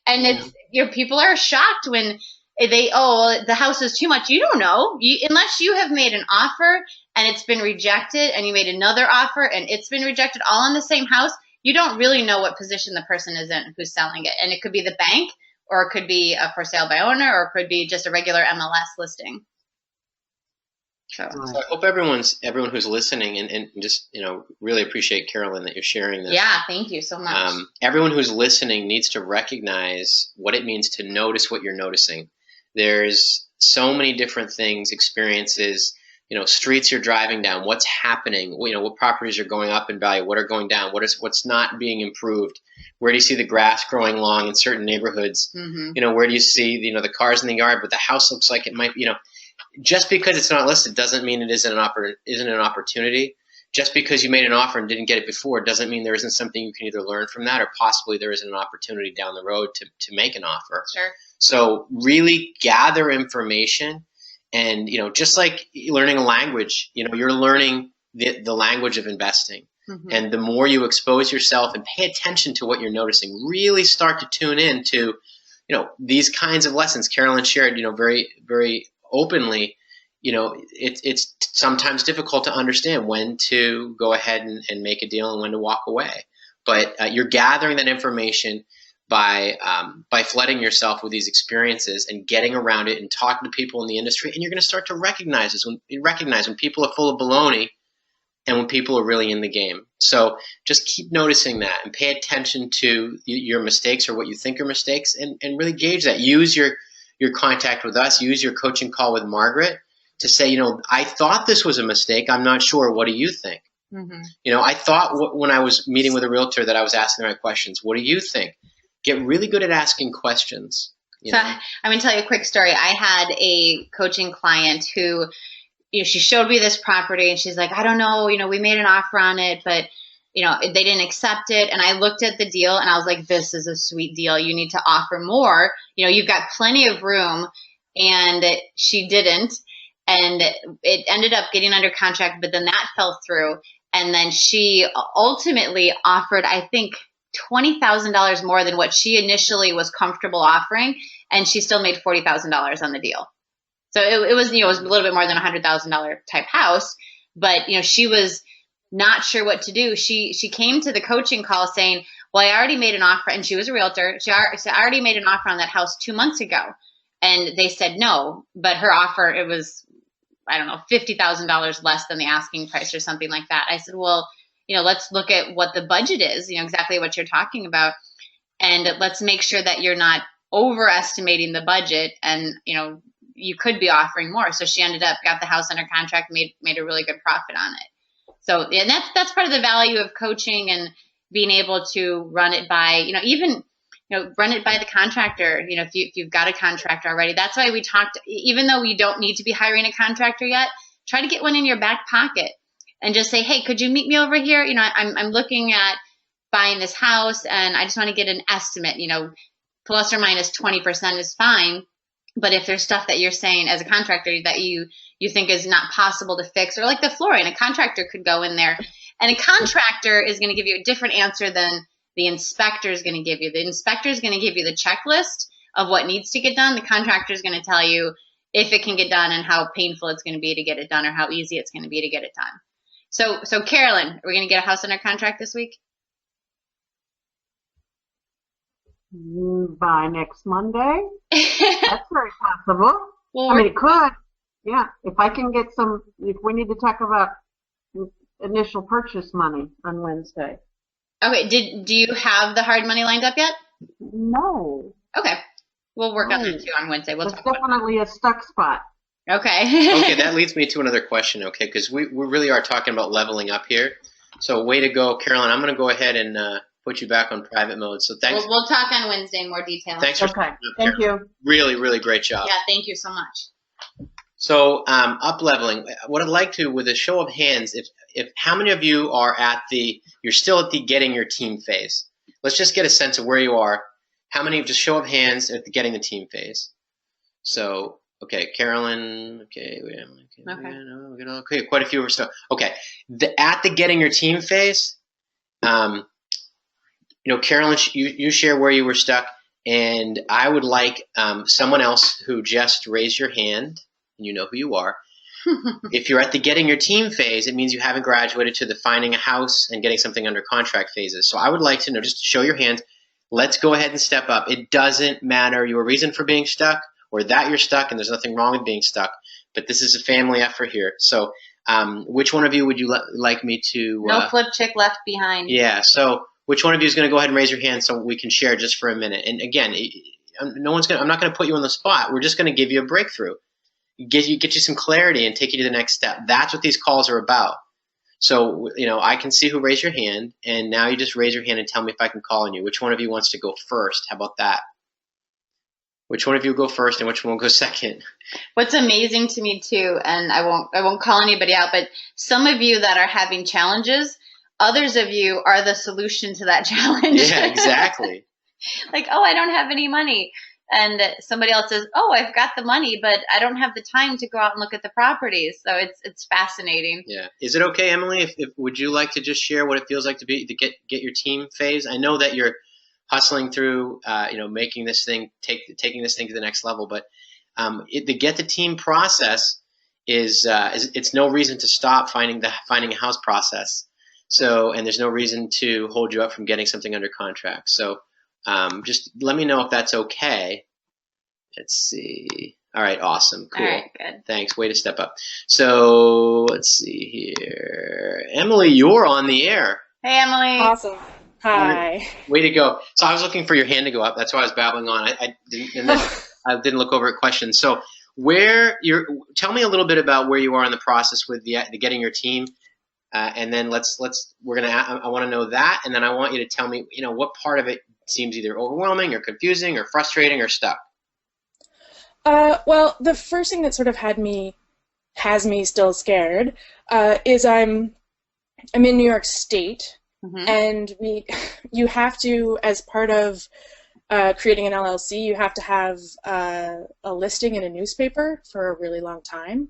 And it's people are shocked when the house is too much. You don't know, unless you have made an offer and it's been rejected, and you made another offer and it's been rejected, all in the same house. You don't really know what position the person is in who's selling it, and it could be the bank, or it could be a for sale by owner, or it could be just a regular MLS listing. So I hope everyone who's listening and just really appreciate, Carolyn, that you're sharing this. yeah, thank you so much. Everyone who's listening needs to recognize what it means to notice what you're noticing. There's so many different things, experiences, streets you're driving down, what's happening, what properties are going up in value, what are going down, what's not being improved. Where do you see the grass growing long in certain neighborhoods? Mm-hmm. Where do you see the cars in the yard, but the house looks like it might be. Just because it's not listed doesn't mean it isn't an opportunity. Just because you made an offer and didn't get it before doesn't mean there isn't something you can either learn from that, or possibly there isn't an opportunity down the road to make an offer. Sure. So really gather information, and just like learning a language, you're learning the language of investing. Mm-hmm. And the more you expose yourself and pay attention to what you're noticing, really start to tune in to these kinds of lessons Carolyn shared, very, very openly. It's sometimes difficult to understand when to go ahead and make a deal and when to walk away. But you're gathering that information by flooding yourself with these experiences and getting around it and talking to people in the industry, and you're going to start to recognize when people are full of baloney and when people are really in the game. So just keep noticing that and pay attention to your mistakes, or what you think are mistakes, and really gauge that. Use your contact with us, use your coaching call with Margaret to say, I thought this was a mistake. I'm not sure. What do you think? Mm-hmm. I thought when I was meeting with a realtor that I was asking the right questions. What do you think? Get really good at asking questions. So I'm going to tell you a quick story. I had a coaching client who, she showed me this property and she's like, I don't know, we made an offer on it, but they didn't accept it. And I looked at the deal and I was like, this is a sweet deal. You need to offer more. You've got plenty of room. And she didn't. And it ended up getting under contract, but then that fell through. And then she ultimately offered, I think, $20,000 more than what she initially was comfortable offering. And she still made $40,000 on the deal. So it was, it was a little bit more than $100,000 type house, but she was not sure what to do. She came to the coaching call saying, well, I already made an offer, and she was a realtor. I already made an offer on that house 2 months ago, and they said no. But her offer, it was, I don't know, $50,000 less than the asking price or something like that. I said, well, let's look at what the budget is, exactly what you're talking about, and let's make sure that you're not overestimating the budget, and you could be offering more. So she ended up, got the house under contract, made a really good profit on it. So, and that's part of the value of coaching and being able to run it by, even, run it by the contractor, if you've got a contractor already. That's why we talked, even though we don't need to be hiring a contractor yet, try to get one in your back pocket and just say, hey, could you meet me over here? I'm looking at buying this house and I just want to get an estimate, plus or minus 20% is fine. But if there's stuff that you're saying as a contractor that you think is not possible to fix, or like the flooring, a contractor could go in there, and a contractor is going to give you a different answer than the inspector is going to give you. The inspector is going to give you the checklist of what needs to get done. The contractor is going to tell you if it can get done and how painful it's going to be to get it done, or how easy it's going to be to get it done. So Carolyn, are we going to get a house under contract this week? By next Monday. That's very possible. Well, I mean, it could. Yeah, if I can get if we need to talk about initial purchase money on Wednesday. Okay, do you have the hard money lined up yet? No. Okay, we'll work on that too on Wednesday. We'll It's talk about definitely a stuck spot. it. Okay. Okay, that leads me to another question, okay, because we really are talking about leveling up here. So way to go, Carolyn. I'm going to go ahead and put you back on private mode. So thanks. We'll talk on Wednesday in more detail. Thanks for Okay. Thank you. Really, really great job. Yeah, thank you so much. So up leveling. What I'd like to, with a show of hands, if how many of you are you're still at the getting your team phase? Let's just get a sense of where you are. How many, just show of hands at the getting the team phase? So, okay, Carolyn. Okay, okay, quite a few or so. Okay, at the getting your team phase. Carolyn, you share where you were stuck, and I would like someone else who just raised your hand, and you know who you are. If you're at the getting your team phase, it means you haven't graduated to the finding a house and getting something under contract phases. So I would like to know, just show your hand. Let's go ahead and step up. It doesn't matter your reason for being stuck or that you're stuck, and there's nothing wrong with being stuck, but this is a family effort here. So which one of you would you like me to? No flip chick left behind. Yeah, so which one of you is going to go ahead and raise your hand so we can share just for a minute? And again, I'm not going to put you on the spot. We're just going to give you a breakthrough, get you some clarity, and take you to the next step. That's what these calls are about. So I can see who raised your hand, and now you just raise your hand and tell me if I can call on you. Which one of you wants to go first? How about that? Which one of you will go first, and which one will go second? What's amazing to me too, and I won't call anybody out, but some of you that are having challenges, others of you are the solution to that challenge. Yeah, exactly. Like, oh, I don't have any money. And somebody else says, oh, I've got the money, but I don't have the time to go out and look at the properties. So it's fascinating. Yeah. Is it okay, Emily, if would you like to just share what it feels like to get your team phase? I know that you're hustling through, making this thing, taking this thing to the next level, but the get the team process is it's no reason to stop finding a house process. So, and there's no reason to hold you up from getting something under contract. So just let me know if that's okay. Let's see. All right, awesome, cool. All right, good. Thanks, way to step up. So let's see here. Emily, you're on the air. Hey, Emily. Awesome. Hi. Way to go. So I was looking for your hand to go up. That's why I was babbling on. I didn't look over at questions. So tell me a little bit about where you are in the process with the getting your team. And then I want to know that, and then I want you to tell me, what part of it seems either overwhelming or confusing or frustrating or stuck. Well, the first thing that sort of had me has me still scared is I'm in New York State, and you have to, as part of creating an LLC, you have to have a listing in a newspaper for a really long time,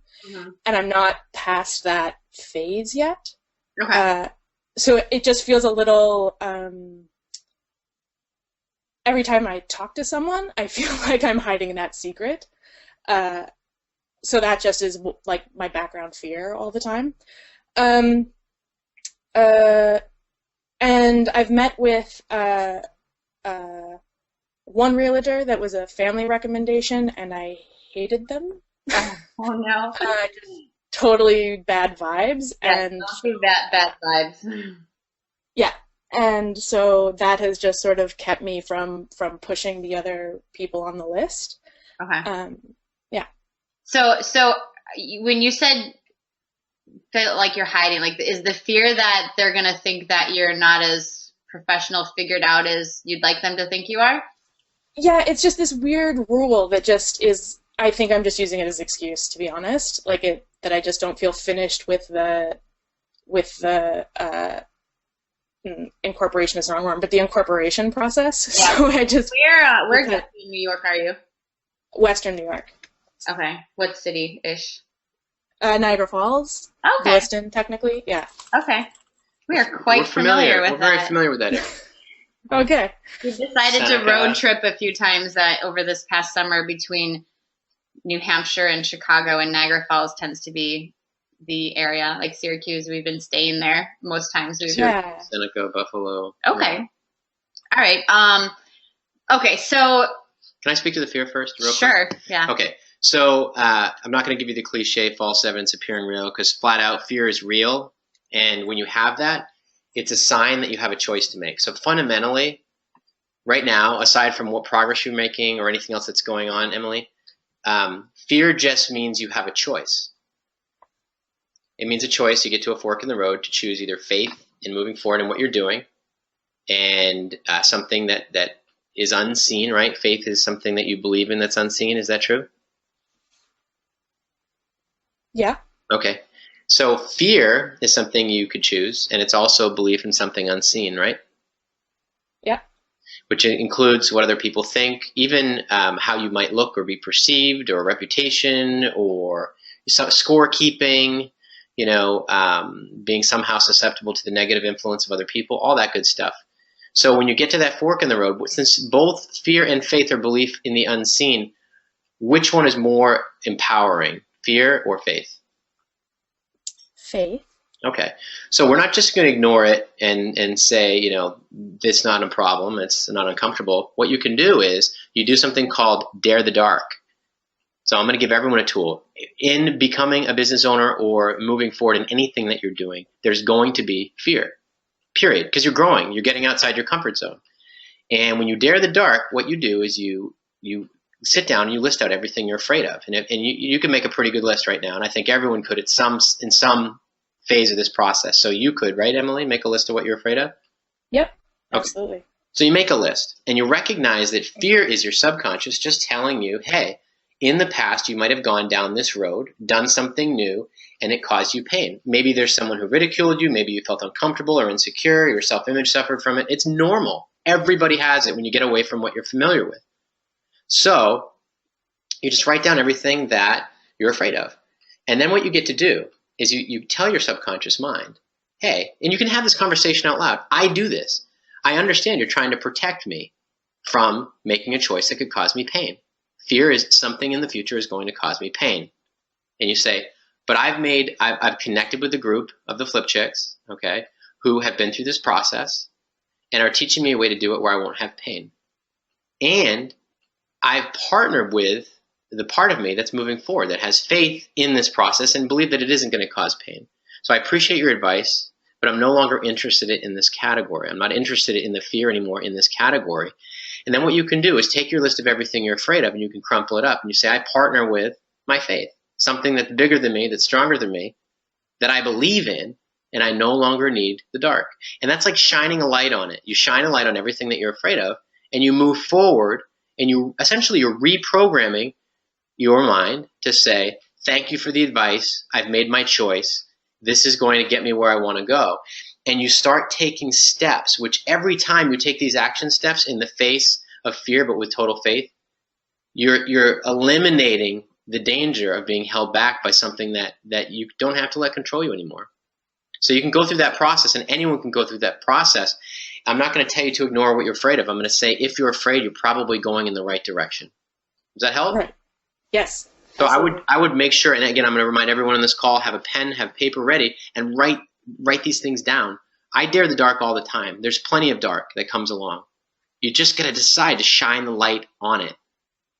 and I'm not past that phase yet. Okay. So it just feels a little, every time I talk to someone, I feel like I'm hiding that secret. So that just is like my background fear all the time. And I've met with one realtor that was a family recommendation, and I hated them. Oh no. Just totally bad vibes. Yeah, And bad vibes. yeah, and so that has just sort of kept me from pushing the other people on the list. Okay. Yeah. So when you said feel like you're hiding, like, is the fear that they're gonna think that you're not as professional, figured out as you'd like them to think you are? Yeah, it's just this weird rule that just is, I think I'm just using it as an excuse, to be honest. Like that I just don't feel finished with the incorporation is the wrong word, but the incorporation process. Yeah. So I just Where exactly in New York are you? Western New York. Okay. What city-ish? Niagara Falls. Okay. Lewiston, technically. Yeah. Okay. We are quite familiar with We're that. very familiar with that area. Okay. We decided to road trip a few times over this past summer between New Hampshire and Chicago, and Niagara Falls tends to be the area. Like Syracuse, we've been staying there most times. Yeah. Seneca, Buffalo. Okay. All right. Okay, so can I speak to the fear first, real quick? Sure. Yeah. Okay. So I'm not going to give you the cliche false evidence appearing real, because flat out fear is real, and when you have that, it's a sign that you have a choice to make. So fundamentally, right now, aside from what progress you're making or anything else that's going on, Emily, fear just means you have a choice. It means a choice. You get to a fork in the road to choose either faith in moving forward in what you're doing, and something that is unseen, right? Faith is something that you believe in that's unseen. Is that true? Yeah. Okay. So fear is something you could choose, and it's also belief in something unseen, right? Yeah. Which includes what other people think, even how you might look or be perceived, or reputation, or scorekeeping, being somehow susceptible to the negative influence of other people, all that good stuff. So when you get to that fork in the road, since both fear and faith are belief in the unseen, which one is more empowering, fear or faith? Faith. Okay. So we're not just going to ignore it and say, it's not a problem, it's not uncomfortable. What you can do is you do something called dare the dark. So I'm going to give everyone a tool. In becoming a business owner or moving forward in anything that you're doing, there's going to be fear, period, because you're growing, you're getting outside your comfort zone. And when you dare the dark, what you do is you sit down and you list out everything you're afraid of. And you can make a pretty good list right now, and I think everyone could in some phase of this process. So you could, right, Emily, make a list of what you're afraid of? Yep, Okay. absolutely. So you make a list, and you recognize that fear is your subconscious just telling you, hey, in the past you might have gone down this road, done something new, and it caused you pain. Maybe there's someone who ridiculed you, maybe you felt uncomfortable or insecure, your self-image suffered from it. It's normal. Everybody has it when you get away from what you're familiar with. So you just write down everything that you're afraid of. And then what you get to do is you tell your subconscious mind, hey, and you can have this conversation out loud. I do this. I understand you're trying to protect me from making a choice that could cause me pain. Fear is something in the future is going to cause me pain. And you say, but I've connected with the group of the FlipChicks, okay, who have been through this process and are teaching me a way to do it where I won't have pain. And I've partnered with the part of me that's moving forward, that has faith in this process and believe that it isn't going to cause pain. So I appreciate your advice, but I'm no longer interested in this category. I'm not interested in the fear anymore in this category. And then what you can do is take your list of everything you're afraid of, and you can crumple it up, and you say, I partner with my faith, something that's bigger than me, that's stronger than me, that I believe in, and I no longer need the dark. And that's like shining a light on it. You shine a light on everything that you're afraid of, and you move forward, and you're reprogramming your mind to say, thank you for the advice. I've made my choice. This is going to get me where I want to go. And you start taking steps, which every time you take these action steps in the face of fear, but with total faith, you're eliminating the danger of being held back by something that you don't have to let control you anymore. So you can go through that process, and anyone can go through that process. I'm not going to tell you to ignore what you're afraid of. I'm going to say, if you're afraid, you're probably going in the right direction. Does that help? Right. Yes. So I would make sure, and again, I'm going to remind everyone on this call, have a pen, have paper ready, and write these things down. I dare the dark all the time. There's plenty of dark that comes along. You just got to decide to shine the light on it.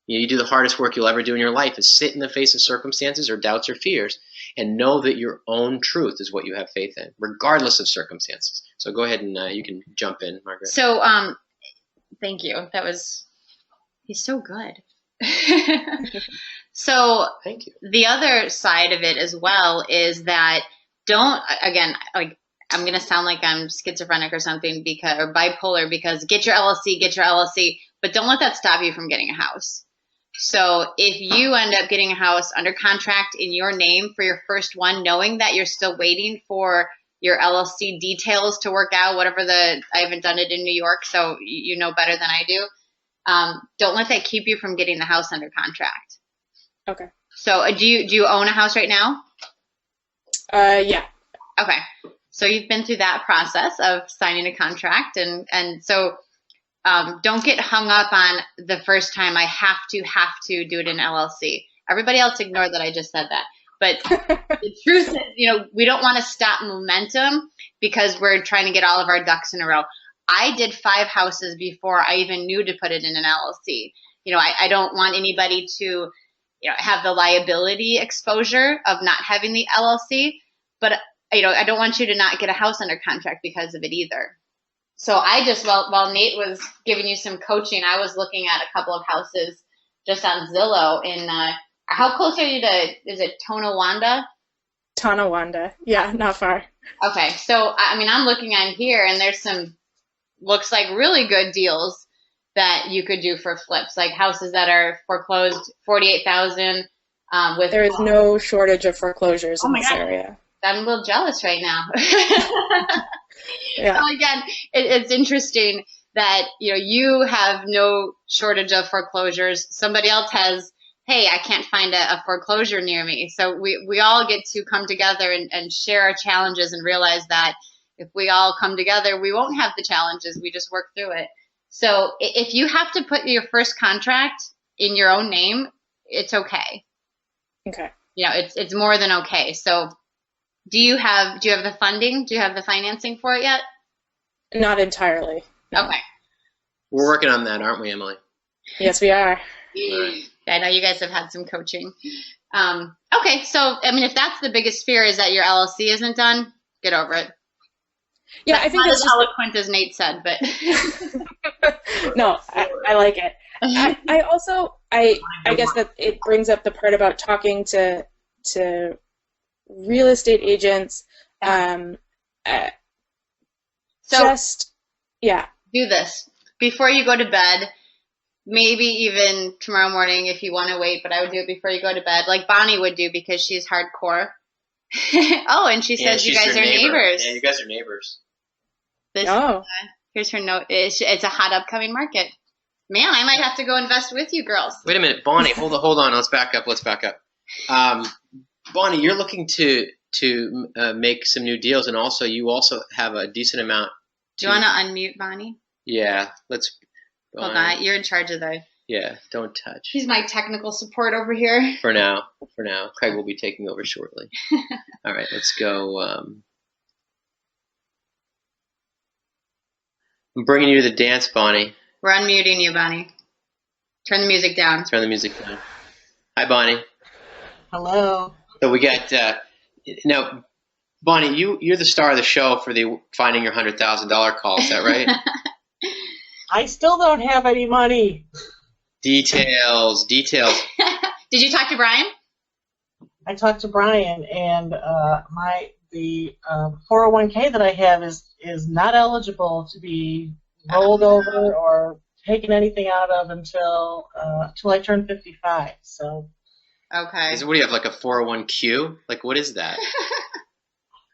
You do the hardest work you'll ever do in your life is sit in the face of circumstances or doubts or fears and know that your own truth is what you have faith in, regardless of circumstances. So go ahead and you can jump in, Margaret. So thank you. He's so good. So thank you. The other side of it as well is that I'm going to sound like I'm schizophrenic or something or bipolar because get your LLC, but don't let that stop you from getting a house. So if you end up getting a house under contract in your name for your first one, knowing that you're still waiting for your LLC details to work out, I haven't done it in New York, so you know better than I do. Don't let that keep you from getting the house under contract. Okay. So do you own a house right now? Yeah. Okay. So you've been through that process of signing a contract, and so don't get hung up on the first time I have to do it in LLC. Everybody else ignore that I just said that. But the truth is, we don't want to stop momentum because we're trying to get all of our ducks in a row. I did 5 houses before I even knew to put it in an LLC. I don't want anybody to have the liability exposure of not having the LLC, but I don't want you to not get a house under contract because of it either. So I just, while Nate was giving you some coaching, I was looking at a couple of houses just on Zillow in, how close are you to, is it Tonawanda? Tonawanda. Yeah, not far. Okay. So, I'm looking on here and there's some, looks like really good deals that you could do for flips, like houses that are foreclosed, $48,000. There is no shortage of foreclosures in this area. I'm a little jealous right now. Yeah. So again, it's interesting that you have no shortage of foreclosures. Somebody else has, hey, I can't find a foreclosure near me. So we all get to come together and share our challenges and realize that if we all come together, we won't have the challenges. We just work through it. So if you have to put your first contract in your own name, it's okay. Okay. It's more than okay. So do you have the funding? Do you have the financing for it yet? Not entirely. No. Okay. We're working on that, aren't we, Emily? Yes, we are. Right. I know you guys have had some coaching. Okay, so if that's the biggest fear is that your LLC isn't done, get over it. Yeah, I think not that's as eloquent as Nate said, but no, I like it. I also guess that it brings up the part about talking to real estate agents. Do this before you go to bed. Maybe even tomorrow morning if you want to wait, but I would do it before you go to bed, like Bonnie would do because she's hardcore. Oh, and she says you guys are neighbors. Yeah, you guys are neighbors. Here's her note. It's a hot upcoming market. Man, I might have to go invest with you girls. Wait a minute, Bonnie. Hold on. Let's back up. Bonnie, you're looking to make some new deals, and also you also have a decent amount. Do you want to unmute Bonnie? Yeah, let's. Hold on, you're in charge of the. Yeah, don't touch. He's my technical support over here. For now, Craig will be taking over shortly. All right, let's go. I'm bringing you to the dance, Bonnie. We're unmuting you, Bonnie. Turn the music down. Hi, Bonnie. Hello. So we got now, Bonnie. You're the star of the show for the finding your $100,000 call. Is that right? I still don't have any money. Details. Did you talk to Brian? I talked to Brian, and the 401k that I have is not eligible to be rolled over or taken anything out of until I turn 55. So Okay. What do you have, like a 401q? Like, what is that?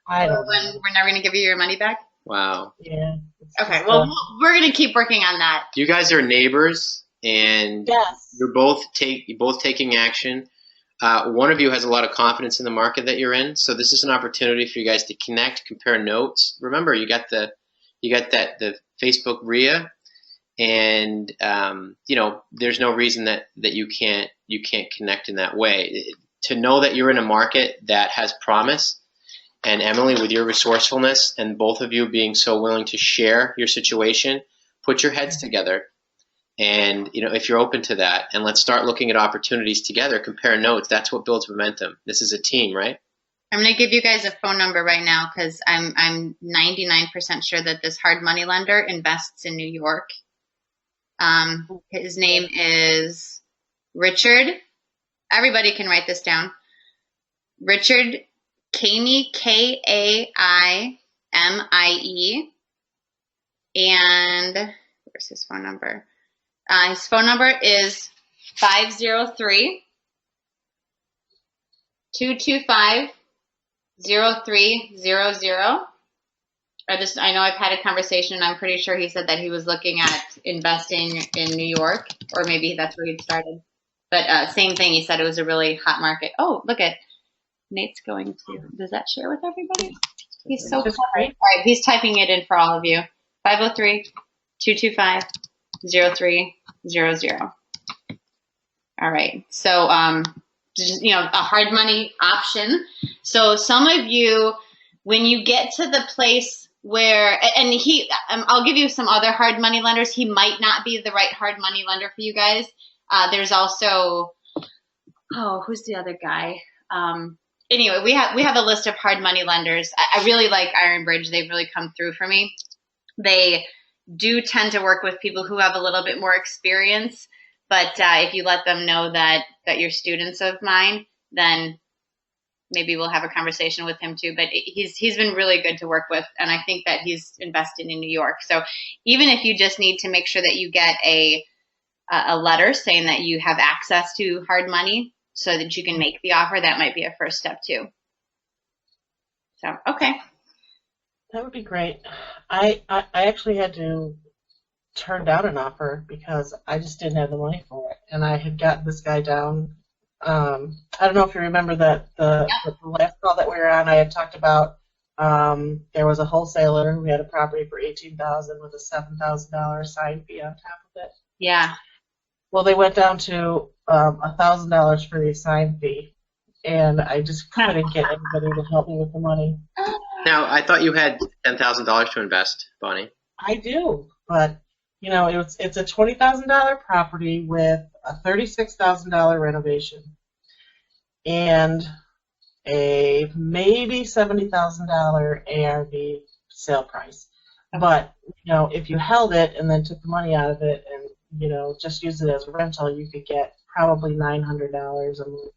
I don't know. We're never going to give you your money back? Wow. Yeah. Okay, well, we're going to keep working on that. You guys are neighbors, and Yes. you're both taking action. One of you has a lot of confidence in the market that you're in, so this is an opportunity for you guys to connect, compare notes. Remember, you got the Facebook RIA, and there's no reason that you can't connect in that way. To know that you're in a market that has promise, and Emily, with your resourcefulness and both of you being so willing to share your situation, put your heads together. And if you're open to that, and let's start looking at opportunities together, compare notes. That's what builds momentum. This is a team, right? I'm going to give you guys a phone number right now because I'm 99% sure that this hard money lender invests in New York. His name is Richard. Everybody can write this down. Richard Kaimie, Kaimie. And where's his phone number? His phone number is 503-225-0300. I know I've had a conversation, and I'm pretty sure he said that he was looking at investing in New York, or maybe that's where he'd started. But same thing, he said it was a really hot market. Oh, look at Nate's going to. Does that share with everybody? He's so clever. All right, he's typing it in for all of you. 503-225-0300. All right. So, just, a hard money option. So some of you, when you get to the place where, and I'll give you some other hard money lenders. He might not be the right hard money lender for you guys. There's also, who's the other guy? Anyway, we have a list of hard money lenders. I really like Iron Bridge. They've really come through for me. They do tend to work with people who have a little bit more experience, but if you let them know that you're students of mine, then maybe we'll have a conversation with him too. But he's been really good to work with, and I think that he's invested in New York. So even if you just need to make sure that you get a letter saying that you have access to hard money so that you can make the offer, that might be a first step too. So, okay. That would be great. I actually had to turn down an offer because I just didn't have the money for it. And I had gotten this guy down. I don't know if you remember that the last call that we were on, I had talked about there was a wholesaler who had a property for $18,000 with a $7,000 sign fee on top of it. Yeah. Well, they went down to $1,000 for the sign fee, and I just couldn't get anybody to help me with the money. Now, I thought you had $10,000 to invest, Bonnie. I do, but it's a $20,000 property with a $36,000 renovation and a maybe $70,000 ARV sale price. But if you held it and then took the money out of it and just used it as a rental, you could get probably $900 a month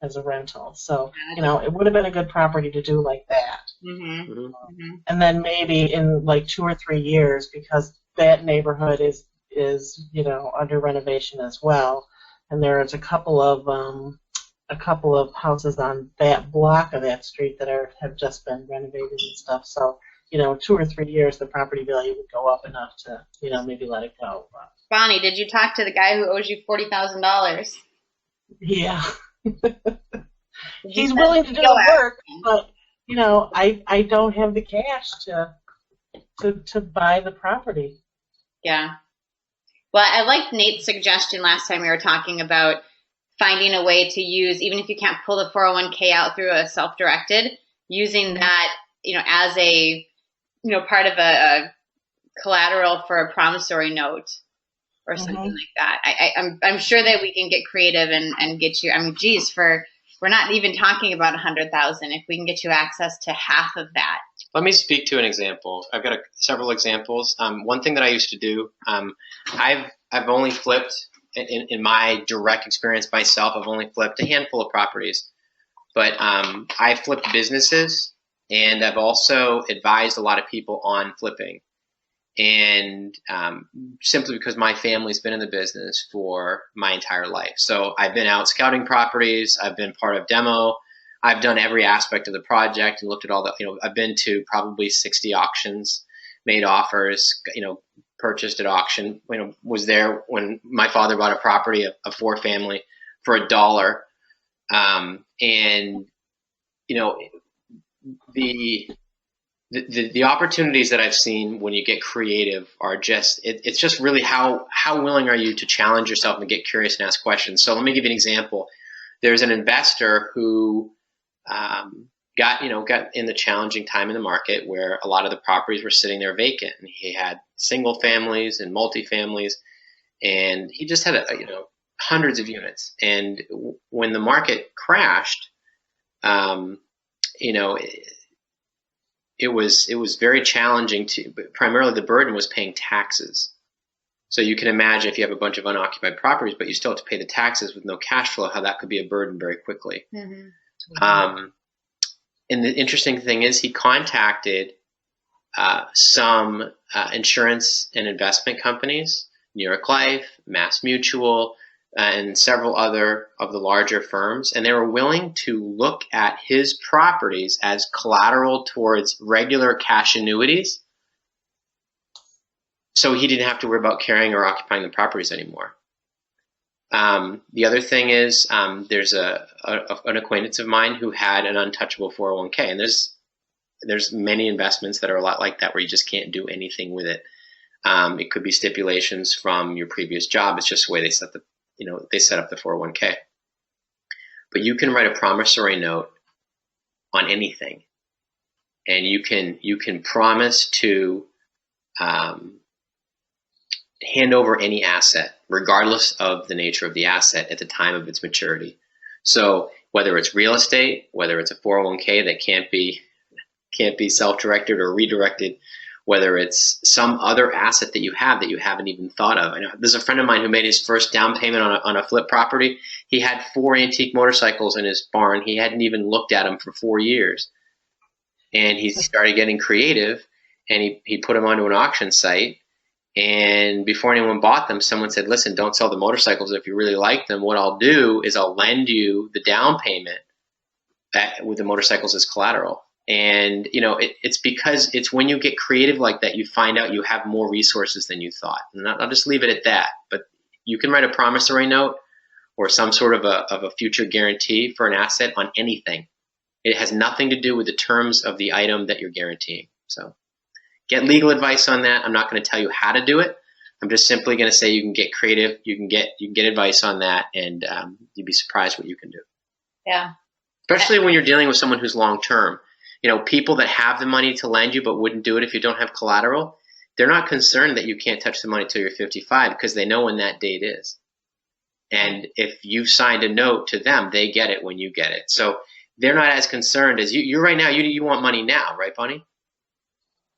as a rental. So it would have been a good property to do like that. Mm-hmm. Mm-hmm. And then maybe in like 2 or 3 years, because that neighborhood is under renovation as well, and there's a couple of houses on that block of that street that have just been renovated and stuff. So 2 or 3 years, the property value would go up enough to maybe let it go. Bonnie, did you talk to the guy who owes you $40,000? Yeah. He's willing to do the work, but I don't have the cash to buy the property. Yeah. Well, I liked Nate's suggestion last time we were talking about finding a way to use, even if you can't pull the 401k out through a self-directed, using that, as a, part of a collateral for a promissory note or something like that. I'm sure that we can get creative and get you, we're not even talking about $100,000. If we can get you access to half of that. Let me speak to an example. I've got several examples. One thing that I used to do, I've only flipped, in my direct experience myself, I've only flipped a handful of properties. But I've flipped businesses, and I've also advised a lot of people on flipping. and simply because my family's been in the business for my entire life. So I've been out scouting properties. I've been part of demo. I've done every aspect of the project and looked at all the, I've been to probably 60 auctions, made offers, purchased at auction, was there when my father bought a property, a 4-family for $1. And, the opportunities that I've seen when you get creative are just, it's just really how willing are you to challenge yourself and get curious and ask questions. So let me give you an example. There's an investor who got in the challenging time in the market where a lot of the properties were sitting there vacant, and he had single families and multifamilies, and he just had hundreds of units. And when the market crashed, it was very challenging but primarily the burden was paying taxes. So you can imagine if you have a bunch of unoccupied properties, but you still have to pay the taxes with no cash flow, how that could be a burden very quickly. Mm-hmm. And the interesting thing is he contacted some insurance and investment companies, New York Life, Mass Mutual, and several other of the larger firms, and they were willing to look at his properties as collateral towards regular cash annuities, so he didn't have to worry about carrying or occupying the properties anymore. The other thing is there's an acquaintance of mine who had an untouchable 401k, and there's many investments that are a lot like that where you just can't do anything with it. It could be stipulations from your previous job. It's just the way they set up the 401k. But you can write a promissory note on anything, and you can promise to hand over any asset, regardless of the nature of the asset at the time of its maturity. So whether it's real estate, whether it's a 401k that can't be self-directed or redirected, whether it's some other asset that you haven't even thought of. I know there's a friend of mine who made his first down payment on a flip property. He had 4 antique motorcycles in his barn. He hadn't even looked at them for 4 years. And he started getting creative, and he put them onto an auction site. And before anyone bought them, someone said, listen, don't sell the motorcycles if you really like them. What I'll do is I'll lend you the down payment with the motorcycles as collateral. And, it's because it's when you get creative like that, you find out you have more resources than you thought. And I'll just leave it at that. But you can write a promissory note or some sort of a future guarantee for an asset on anything. It has nothing to do with the terms of the item that you're guaranteeing. So get legal advice on that. I'm not going to tell you how to do it. I'm just simply going to say you can get creative. You can get advice on that, and you'd be surprised what you can do. Yeah. Especially when you're dealing with someone who's long term. People that have the money to lend you but wouldn't do it if you don't have collateral, they're not concerned that you can't touch the money till you're 55 because they know when that date is. And if you've signed a note to them, they get it when you get it. So they're not as concerned as you right now. You want money now, right, Bonnie?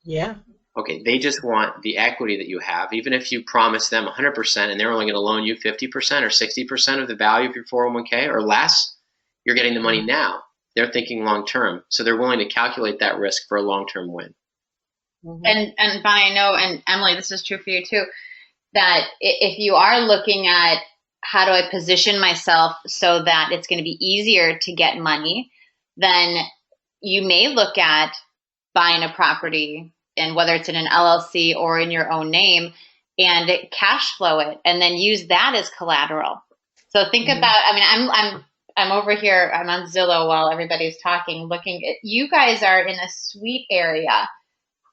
Yeah. Okay, they just want the equity that you have. Even if you promise them 100% and they're only going to loan you 50% or 60% of the value of your 401k or less, you're getting the money now. They're thinking long term, so they're willing to calculate that risk for a long term win. Mm-hmm. And Bonnie, I know, and Emily, this is true for you too, that if you are looking at how do I position myself so that it's going to be easier to get money, then you may look at buying a property, and whether it's in an LLC or in your own name, and cash flow it, and then use that as collateral. So think about, I'm over here, I'm on Zillow while everybody's talking, looking at, you guys are in a sweet area,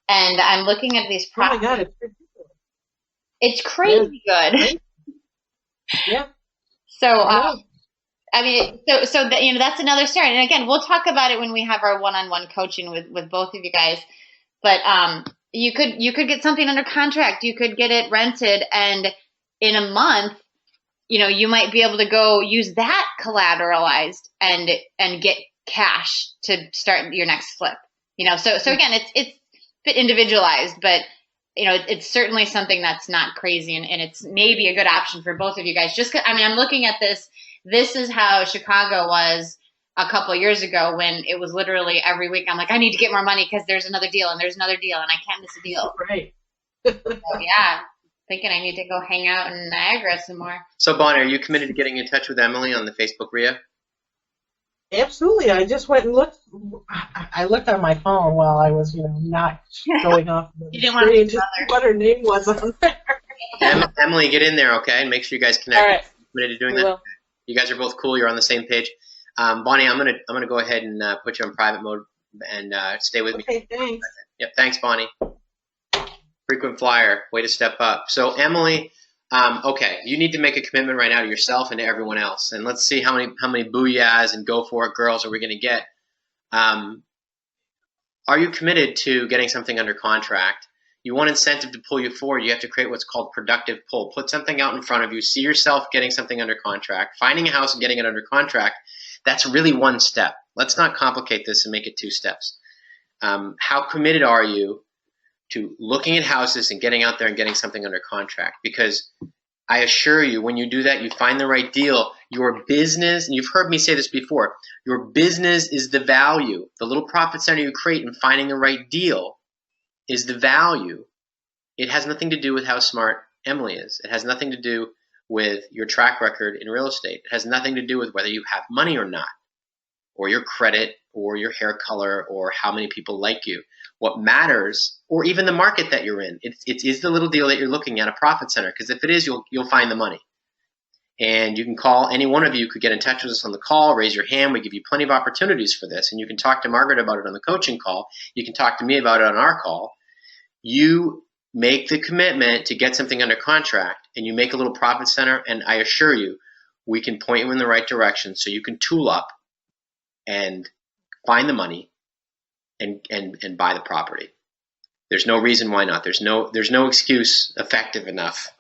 and I'm looking at these properties. Oh my God, it's crazy good. Yeah. So, so that, that's another story. And again, we'll talk about it when we have our one-on-one coaching with both of you guys. But you could get something under contract. You could get it rented, and in a month, you might be able to go use that collateralized and get cash to start your next flip. So again, it's a bit individualized, but it's certainly something that's not crazy, and it's maybe a good option for both of you guys. I'm looking at this. This is how Chicago was a couple of years ago, when it was literally every week I'm like, I need to get more money because there's another deal and there's another deal and I can't miss a deal. Right. Yeah, thinking I need to go hang out in Niagara some more. So Bonnie, are you committed to getting in touch with Emily on the Facebook RIA? Absolutely. I just went and looked. I looked on my phone while I was, not going off the You didn't want to screen be to see what her name was on there. Emily, get in there, okay, and make sure you guys connect. All right. Committed to doing We that. will. You guys are both cool. You're on the same page. Bonnie, I'm gonna go ahead and put you on private mode and stay with me. Okay, thanks. Yep, thanks, Bonnie. Frequent flyer, way to step up. So Emily, okay, you need to make a commitment right now to yourself and to everyone else, and let's see how many booyahs and go for it girls are we going to get. Are you committed to getting something under contract? You want incentive to pull you forward. You have to create what's called productive pull. Put something out in front of you. See yourself getting something under contract. Finding a house and getting it under contract, that's really one step. Let's not complicate this and make it 2 steps. How committed are you to looking at houses and getting out there and getting something under contract? Because I assure you, when you do that, you find the right deal. Your business, and you've heard me say this before, your business is the value. The little profit center you create in finding the right deal is the value. It has nothing to do with how smart Emily is. It has nothing to do with your track record in real estate. It has nothing to do with whether you have money or not, or your credit, or your hair color, or how many people like you. What matters, or even the market that you're in, it is the little deal that you're looking at, a profit center, because if it is, you'll find the money. And you can call, any one of you could get in touch with us on the call, raise your hand. We give you plenty of opportunities for this. And you can talk to Margaret about it on the coaching call. You can talk to me about it on our call. You make the commitment to get something under contract, and you make a little profit center, and I assure you, we can point you in the right direction so you can tool up and find the money and buy the property. There's no reason why not. There's no excuse effective enough.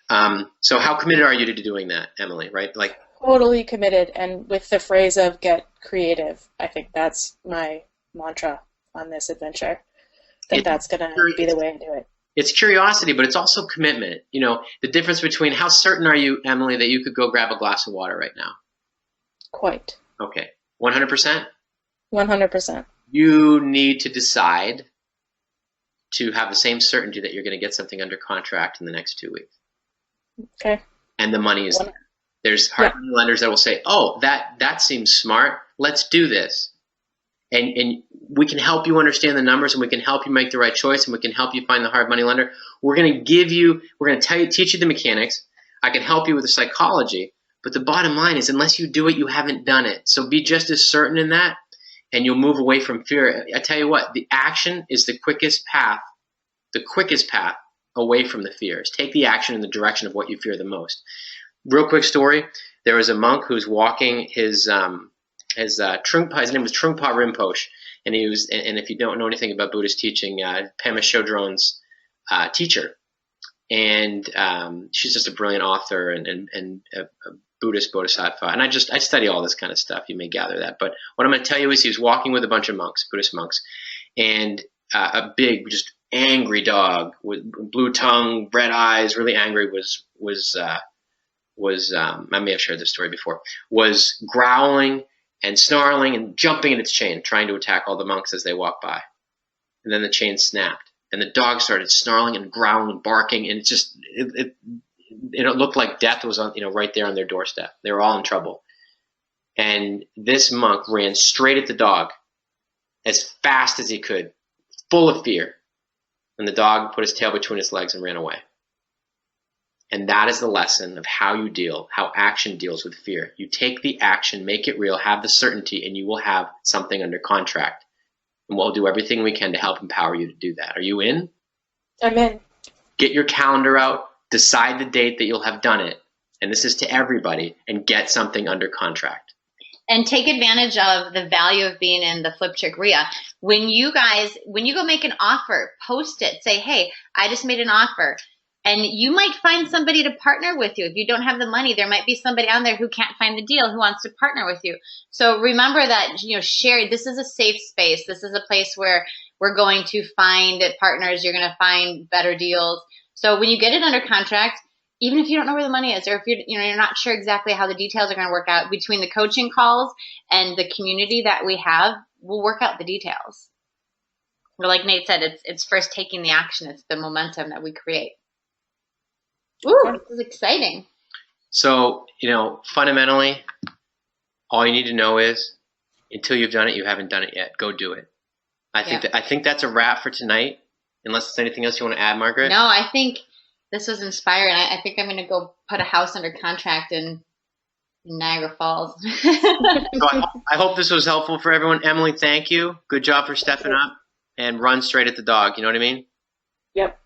So how committed are you to doing that, Emily, right? Like, Totally committed, and with the phrase of get creative, I think that's my mantra on this adventure. That's going to be the way I do it. It's curiosity, but it's also commitment. The difference between, how certain are you, Emily, that you could go grab a glass of water right now? Quite. Okay. 100%? 100%. You need to decide to have the same certainty that you're going to get something under contract in the next 2 weeks. Okay. And the money is there. There's hard money lenders that will say, oh, that seems smart. Let's do this. And we can help you understand the numbers, and we can help you make the right choice, and we can help you find the hard money lender. We're going to teach you the mechanics. I can help you with the psychology, but the bottom line is, unless you do it, you haven't done it. So be just as certain in that, and you'll move away from fear. I tell you what, the action is the quickest path away from the fears. Take the action in the direction of what you fear the most. Real quick story. There was a monk who's walking his Trungpa. His name was Trungpa Rinpoche, and if you don't know anything about Buddhist teaching, Pema Chodron's teacher, and she's just a brilliant author and a Buddhist bodhisattva. And I study all this kind of stuff. You may gather that, but what I'm going to tell you is he was walking with a bunch of monks, Buddhist monks, and a big, just angry dog with blue tongue, red eyes, really angry was I may have shared this story before, was growling and snarling and jumping in its chain, trying to attack all the monks as they walked by. And then the chain snapped, and the dog started snarling and growling and barking, and it looked like death was on, right there on their doorstep. They were all in trouble. And this monk ran straight at the dog as fast as he could, full of fear. And the dog put his tail between his legs and ran away. And that is the lesson of how action deals with fear. You take the action, make it real, have the certainty, and you will have something under contract. And we'll do everything we can to help empower you to do that. Are you in? I'm in. Get your calendar out, decide the date that you'll have done it. And this is to everybody, and get something under contract. And take advantage of the value of being in the FlipChick RIA. When you go make an offer, post it. Say, hey, I just made an offer. And you might find somebody to partner with you. If you don't have the money, there might be somebody on there who can't find the deal who wants to partner with you. So remember that, share. This is a safe space. This is a place where we're going to find partners. You're going to find better deals. So when you get it under contract, even if you don't know where the money is, or if you're not sure exactly how the details are going to work out, between the coaching calls and the community that we have, we'll work out the details. Well, like Nate said, it's first taking the action. It's the momentum that we create. Ooh, this is exciting. So, fundamentally, all you need to know is until you've done it, you haven't done it yet. Go do it. I think that's a wrap for tonight. Unless there's anything else you want to add, Margaret? No, I think this was inspiring. I think I'm going to go put a house under contract in Niagara Falls. So I hope this was helpful for everyone. Emily, thank you. Good job for stepping up and run straight at the dog. You know what I mean? Yep.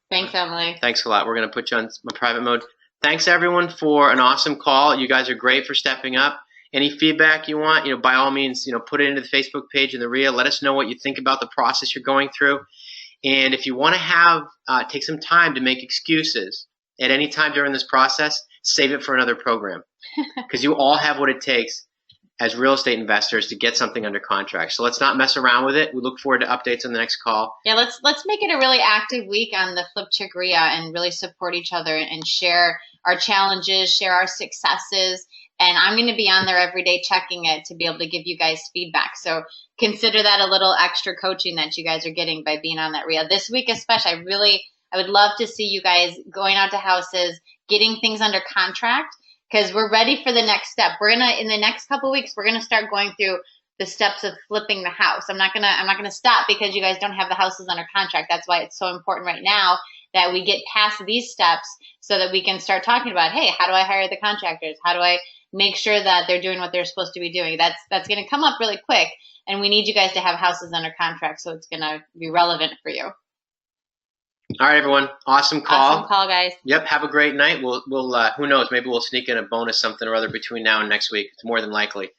Thanks, Emily. Thanks a lot. We're going to put you on my private mode. Thanks, everyone, for an awesome call. You guys are great for stepping up. Any feedback you want, by all means, put it into the Facebook page and the RIA. Let us know what you think about the process you're going through. And if you want to have take some time to make excuses at any time during this process, save it for another program. Because you all have what it takes as real estate investors to get something under contract. So let's not mess around with it. We look forward to updates on the next call. Yeah, let's make it a really active week on the FlipChick RIA and really support each other and share our challenges, share our successes. And I'm going to be on there every day checking it to be able to give you guys feedback. So consider that a little extra coaching that you guys are getting by being on that RIA. This week especially, I would love to see you guys going out to houses, getting things under contract, because we're ready for the next step. In the next couple of weeks, we're gonna start going through the steps of flipping the house. I'm not gonna stop because you guys don't have the houses under contract. That's why it's so important right now that we get past these steps so that we can start talking about, hey, how do I hire the contractors? How do I make sure that they're doing what they're supposed to be doing? That's gonna come up really quick, and we need you guys to have houses under contract so it's gonna be relevant for you. All right, everyone. Awesome call. Awesome call, guys. Yep. Have a great night. We'll who knows? Maybe we'll sneak in a bonus something or other between now and next week. It's more than likely.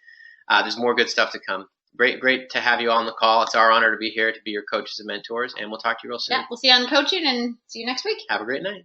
There's more good stuff to come. Great to have you all on the call. It's our honor to be here to be your coaches and mentors, and we'll talk to you real soon. Yeah, we'll see you on coaching and see you next week. Have a great night.